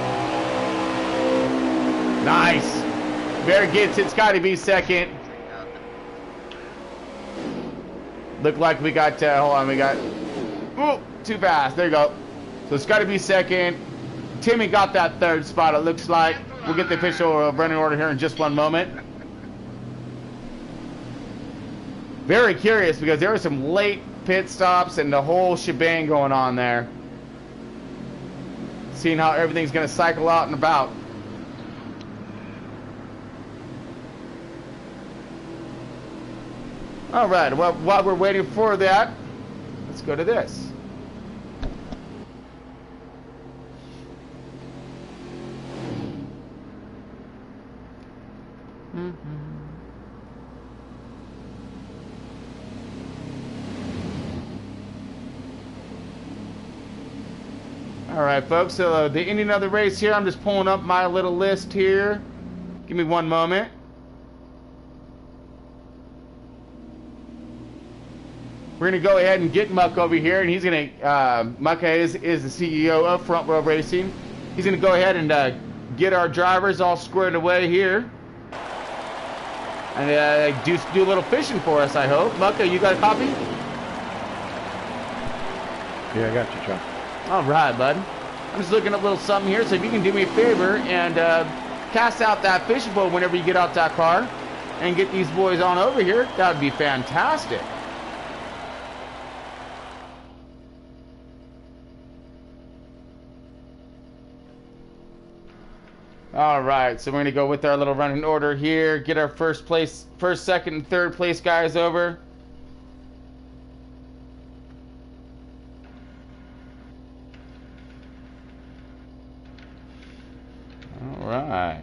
Nice. Bear gets it. Scotty B second. Look like we got, hold on, we got, ooh, too fast. There you go. So Scotty B second. Timmy got that 3rd spot, it looks like. We'll get the official running order here in just one moment. Very curious because there were some late pit stops and the whole shebang going on there. Seeing how everything's going to cycle out and about. All right, well, while we're waiting for that, let's go to this. All right, folks, so the ending of the race here, I'm just pulling up my little list here. Give me one moment. We're going to go ahead and get Muck over here, and he's going to, Muck is the CEO of Front Row Racing. He's going to go ahead and get our drivers all squared away here. And do a little fishing for us, I hope. Muck, you got a copy? Yeah, I got you, Chuck. All right, bud. I'm just looking at a little something here, so if you can do me a favor and cast out that fishing pole whenever you get out that car and get these boys on over here, that would be fantastic. All right, so we're gonna go with our little running order here, get our first, second, and third place guys over. All right.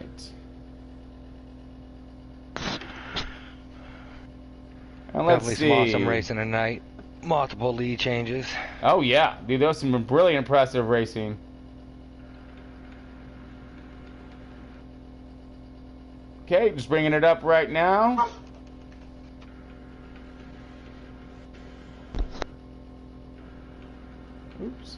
And let's Definitely see. some awesome racing tonight. Multiple lead changes. Oh yeah, dude, that was some really impressive racing. Okay, just bringing it up right now. Oops.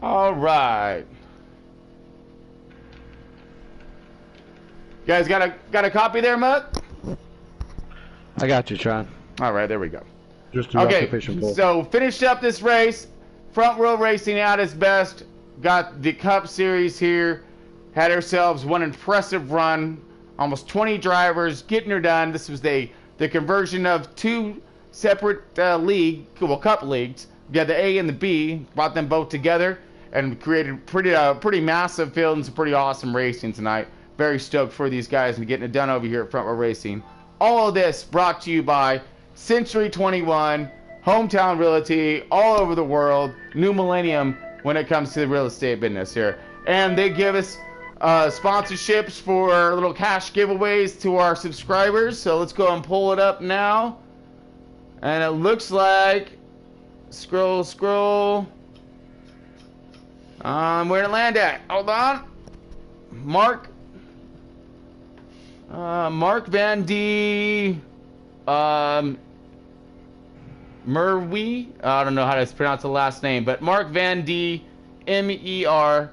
All right. You guys got a copy there, Mutt? I got you, Tron. All right, there we go. Just Okay, so finished up this race. Front Row Racing at its best. Got the Cup Series here. Had ourselves one impressive run. Almost 20 drivers getting her done. This was the conversion of 2 separate Cup leagues. You had the A and the B. Brought them both together and created pretty massive field and some pretty awesome racing tonight. Very stoked for these guys and getting it done over here at Front Row Racing. All of this brought to you by Century 21, Hometown Realty, all over the world, new millennium when it comes to the real estate business here. And they give us sponsorships for little cash giveaways to our subscribers. So let's go and pull it up now. And it looks like, scroll. Where to land at? Hold on. Mark Van D. Merwe. I don't know how to pronounce the last name, but Mark Van D. Merwe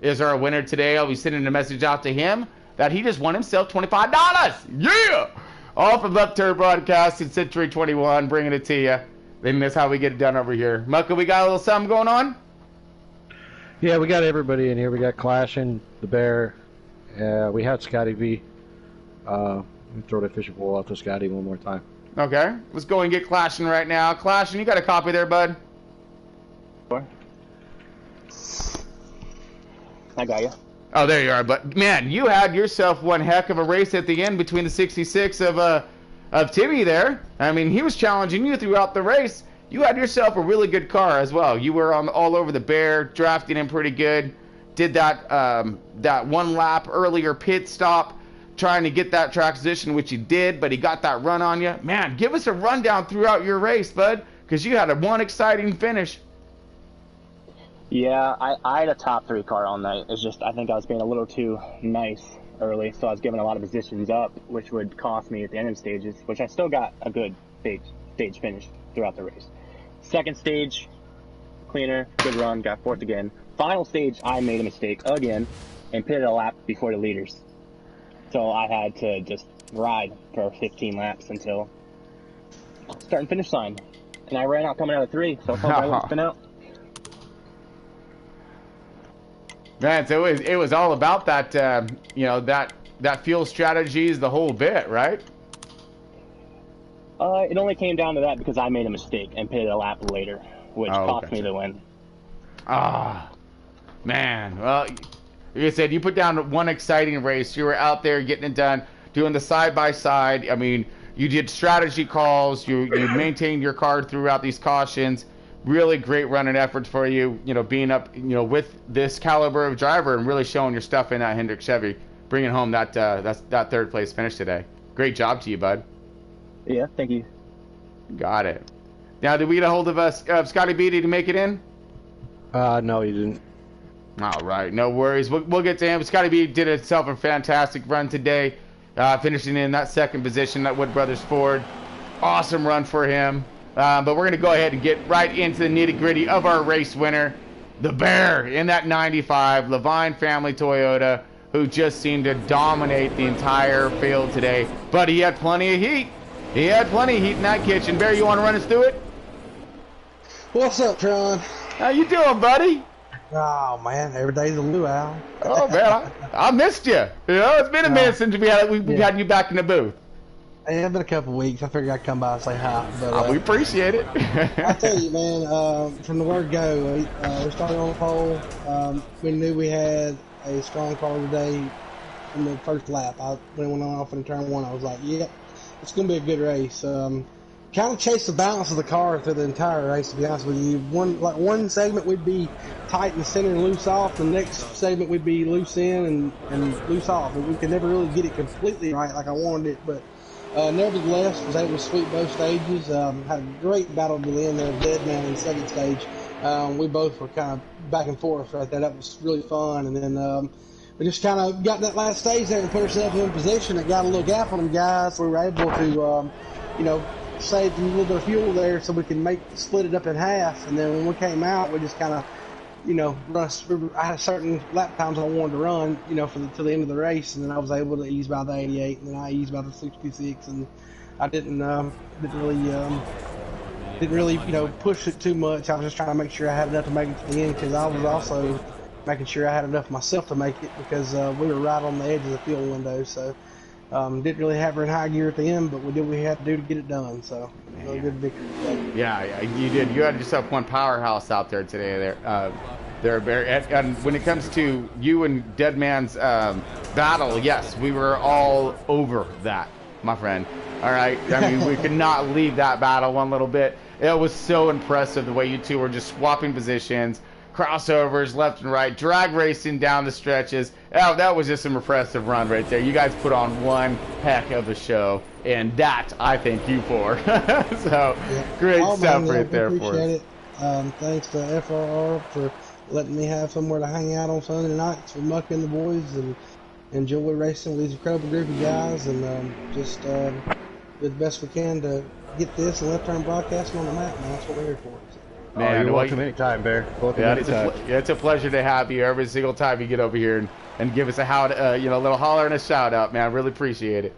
is our winner today. I'll be sending a message out to him that he just won himself $25. Yeah! All from Lap Turn Broadcasting, Century 21, bringing it to you. Then that's how we get it done over here. Mucka, we got a little something going on? Yeah, we got everybody in here. We got Clashing, the Bear. We had Scotty V. Let me throw that fishing pole out to Scotty one more time. Okay, let's go and get Clashing right now. Clashing, you got a copy there, bud? Sure. I got you. Oh, there you are. But man, you had yourself one heck of a race at the end between the 66 of Timmy there. I mean, he was challenging you throughout the race. You had yourself a really good car as well. You were all over the Bear, drafting him pretty good. Did that that one lap earlier pit stop, trying to get that track position, which he did, but he got that run on you. Man, give us a rundown throughout your race, bud, because you had one exciting finish. Yeah, I had a top 3 car all night. It's just I think I was being a little too nice early, so I was giving a lot of positions up, which would cost me at the end of stages, which I still got a good stage finish throughout the race. Second stage, cleaner, good run, got 4th again. Final stage, I made a mistake again and pitted a lap before the leaders. So I had to just ride for 15 laps until start and finish line. And I ran out coming out of 3, so I hope I wouldn't spin out. Man, so it was all about that, that fuel strategies, the whole bit, right? It only came down to that because I made a mistake and pitted a lap later, which cost me the win. Ah, man. Well, like I said, you put down one exciting race. You were out there getting it done, doing the side-by-side. I mean, you did strategy calls. You maintained your car throughout these cautions. Really great running effort for you, being up, with this caliber of driver and really showing your stuff in that Hendrick Chevy, bringing home that 3rd place finish today. Great job to you, bud. Yeah, thank you. Got it. Now, did we get a hold of Scotty B? Did he make it in? No, he didn't. All right, no worries. We'll get to him. Scotty B did himself a fantastic run today, finishing in that 2nd position at Wood Brothers Ford. Awesome run for him. But we're going to go ahead and get right into the nitty-gritty of our race winner, the Bear in that 95 Levine family Toyota, who just seemed to dominate the entire field today. But he had plenty of heat. He had plenty of heat in that kitchen. Bear, you want to run us through it? What's up, Tron? How you doing, buddy? Oh man, every day's a luau. Oh man, I missed you. It's been a minute since we've had you back in the booth. It's been a couple weeks. I figured I'd come by and say hi. But we appreciate it. I tell you, man, from the word go, we started on the pole. We knew we had a strong car today in the first lap. When it went on off in turn 1, I was like, yep, it's going to be a good race. Kind of chased the balance of the car through the entire race, to be honest with you. One segment we'd be tight in center and loose off. The next segment we'd be loose in and loose off. And we could never really get it completely right like I wanted it, but nevertheless, was able to sweep both stages. Had a great battle to the end there, Deadman in the 2nd stage. We both were kind of back and forth right there. That was really fun. And then we just kind of got that last stage there and put ourselves in a position that got a little gap on them guys. So we were able to, save a little bit of fuel there so we can split it up in half. And then when we came out, we just kind of, I had certain lap times I wanted to run, to the end of the race, and then I was able to ease by the 88, and then I eased by the 66, and I didn't really, push it too much. I was just trying to make sure I had enough to make it to the end, because I was also making sure I had enough myself to make it, because we were right on the edge of the fuel window. So didn't really have her in high gear at the end, but we did what we had to do to get it done. So really good victory. Yeah, you did. You had yourself one powerhouse out there today. There, Bear. And when it comes to you and Deadman's battle, yes, we were all over that, my friend. All right. I mean, we could not leave that battle one little bit. It was so impressive the way you two were just swapping positions, crossovers left and right, drag racing down the stretches. Oh, that was just an impressive run right there. You guys put on one heck of a show, and that I thank you for. So, great stuff right there for us. Appreciate it. Thanks to FRR for letting me have somewhere to hang out on Sunday nights with Muck and the boys and enjoy racing with these incredible group of guys, and just do the best we can to get this and left turn broadcasting on the map, man. That's what we're here for. Man, you're welcome anytime, Bear. Welcome anytime. It's a pleasure to have you every single time you get over here and give us a little holler and a shout out, man. I really appreciate it.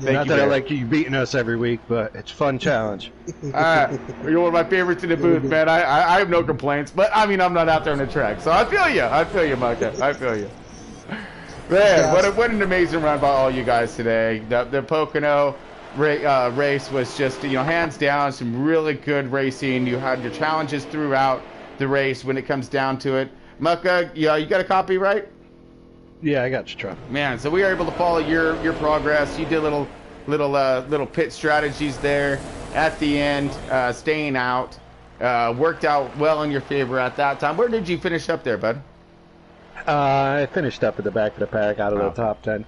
Yeah, not that I like you beating us every week, but it's a fun challenge. You're one of my favorites in the booth, man. I have no complaints, but I mean, I'm not out there on the track, so I feel you, Micah. I feel you. Man, what an amazing run by all you guys today. The Pocono race was just, hands down, some really good racing. You had your challenges throughout the race when it comes down to it. Micah, you got a copy, right? Yeah, I got you, Trump. Man, so we were able to follow your progress. You did little pit strategies there at the end, staying out. Worked out well in your favor at that time. Where did you finish up there, bud? I finished up at the back of the pack out of the top 10.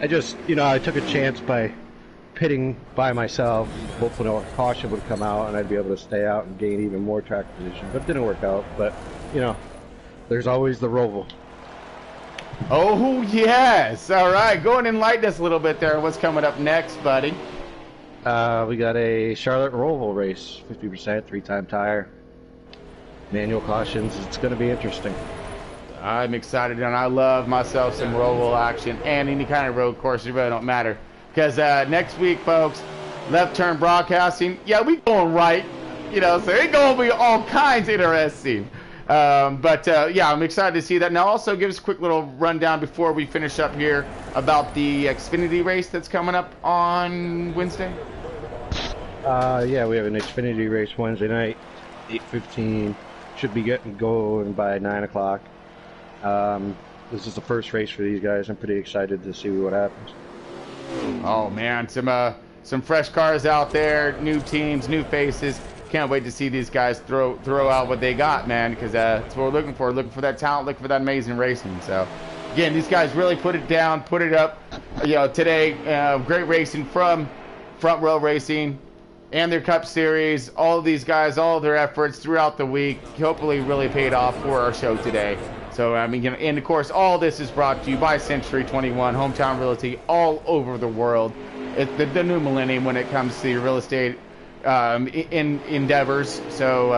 I just, I took a chance by pitting by myself. Hopefully no caution would come out and I'd be able to stay out and gain even more track position. But it didn't work out. But, there's always the Roval. Oh, yes. All right. Go and enlighten us a little bit there. What's coming up next, buddy? We got a Charlotte Roval race, 50%, 3-time tire. Manual cautions. It's going to be interesting. I'm excited, and I love myself some Roval action and any kind of road course. It really don't matter. Because next week, folks, left turn broadcasting. Yeah, we going right. So it's going to be all kinds interesting. Yeah, I'm excited to see that. Now, also give us a quick little rundown before we finish up here about the Xfinity race that's coming up on Wednesday. Yeah, we have an Xfinity race Wednesday night, 8:15. Should be getting going by 9 o'clock. This is the first race for these guys. I'm pretty excited to see what happens. Oh man, some fresh cars out there, new teams, new faces. Can't wait to see these guys throw out what they got, man, because that's what we're looking for. Looking for that talent, looking for that amazing racing. So, again, these guys really put it down, put it up. Today, great racing from Front Row Racing and their Cup Series. All of these guys, all of their efforts throughout the week, hopefully really paid off for our show today. So, I mean, and of course, all this is brought to you by Century 21, Hometown Realty, all over the world. It's the new millennium when it comes to real estate in endeavors. So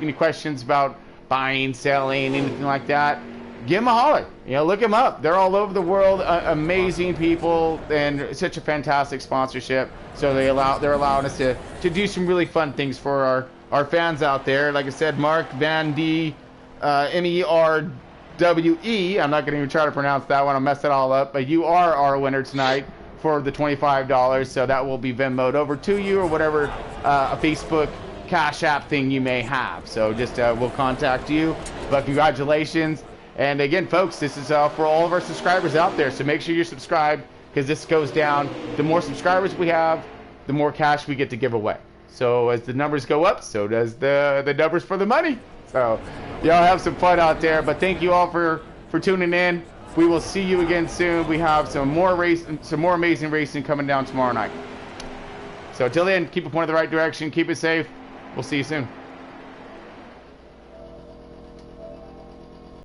any questions about buying, selling, anything like that, give them a holler. Look them up. They're all over the world. Amazing people and such a fantastic sponsorship. So they're allowing us to do some really fun things for our fans out there. Like I said, Mark Van D Merwe. I'm not going to even try to pronounce that one. I'll mess it all up. But you are our winner tonight for the $25, so that will be Venmo'd over to you or whatever a Facebook Cash App thing you may have. So just we'll contact you. But congratulations. And again, folks, this is for all of our subscribers out there. So make sure you're subscribed because this goes down. The more subscribers we have, the more cash we get to give away. So as the numbers go up, so does the numbers for the money. So y'all have some fun out there. But thank you all for tuning in. We will see you again soon. We have some more amazing racing coming down tomorrow night. So until then, keep it pointed the right direction. Keep it safe. We'll see you soon.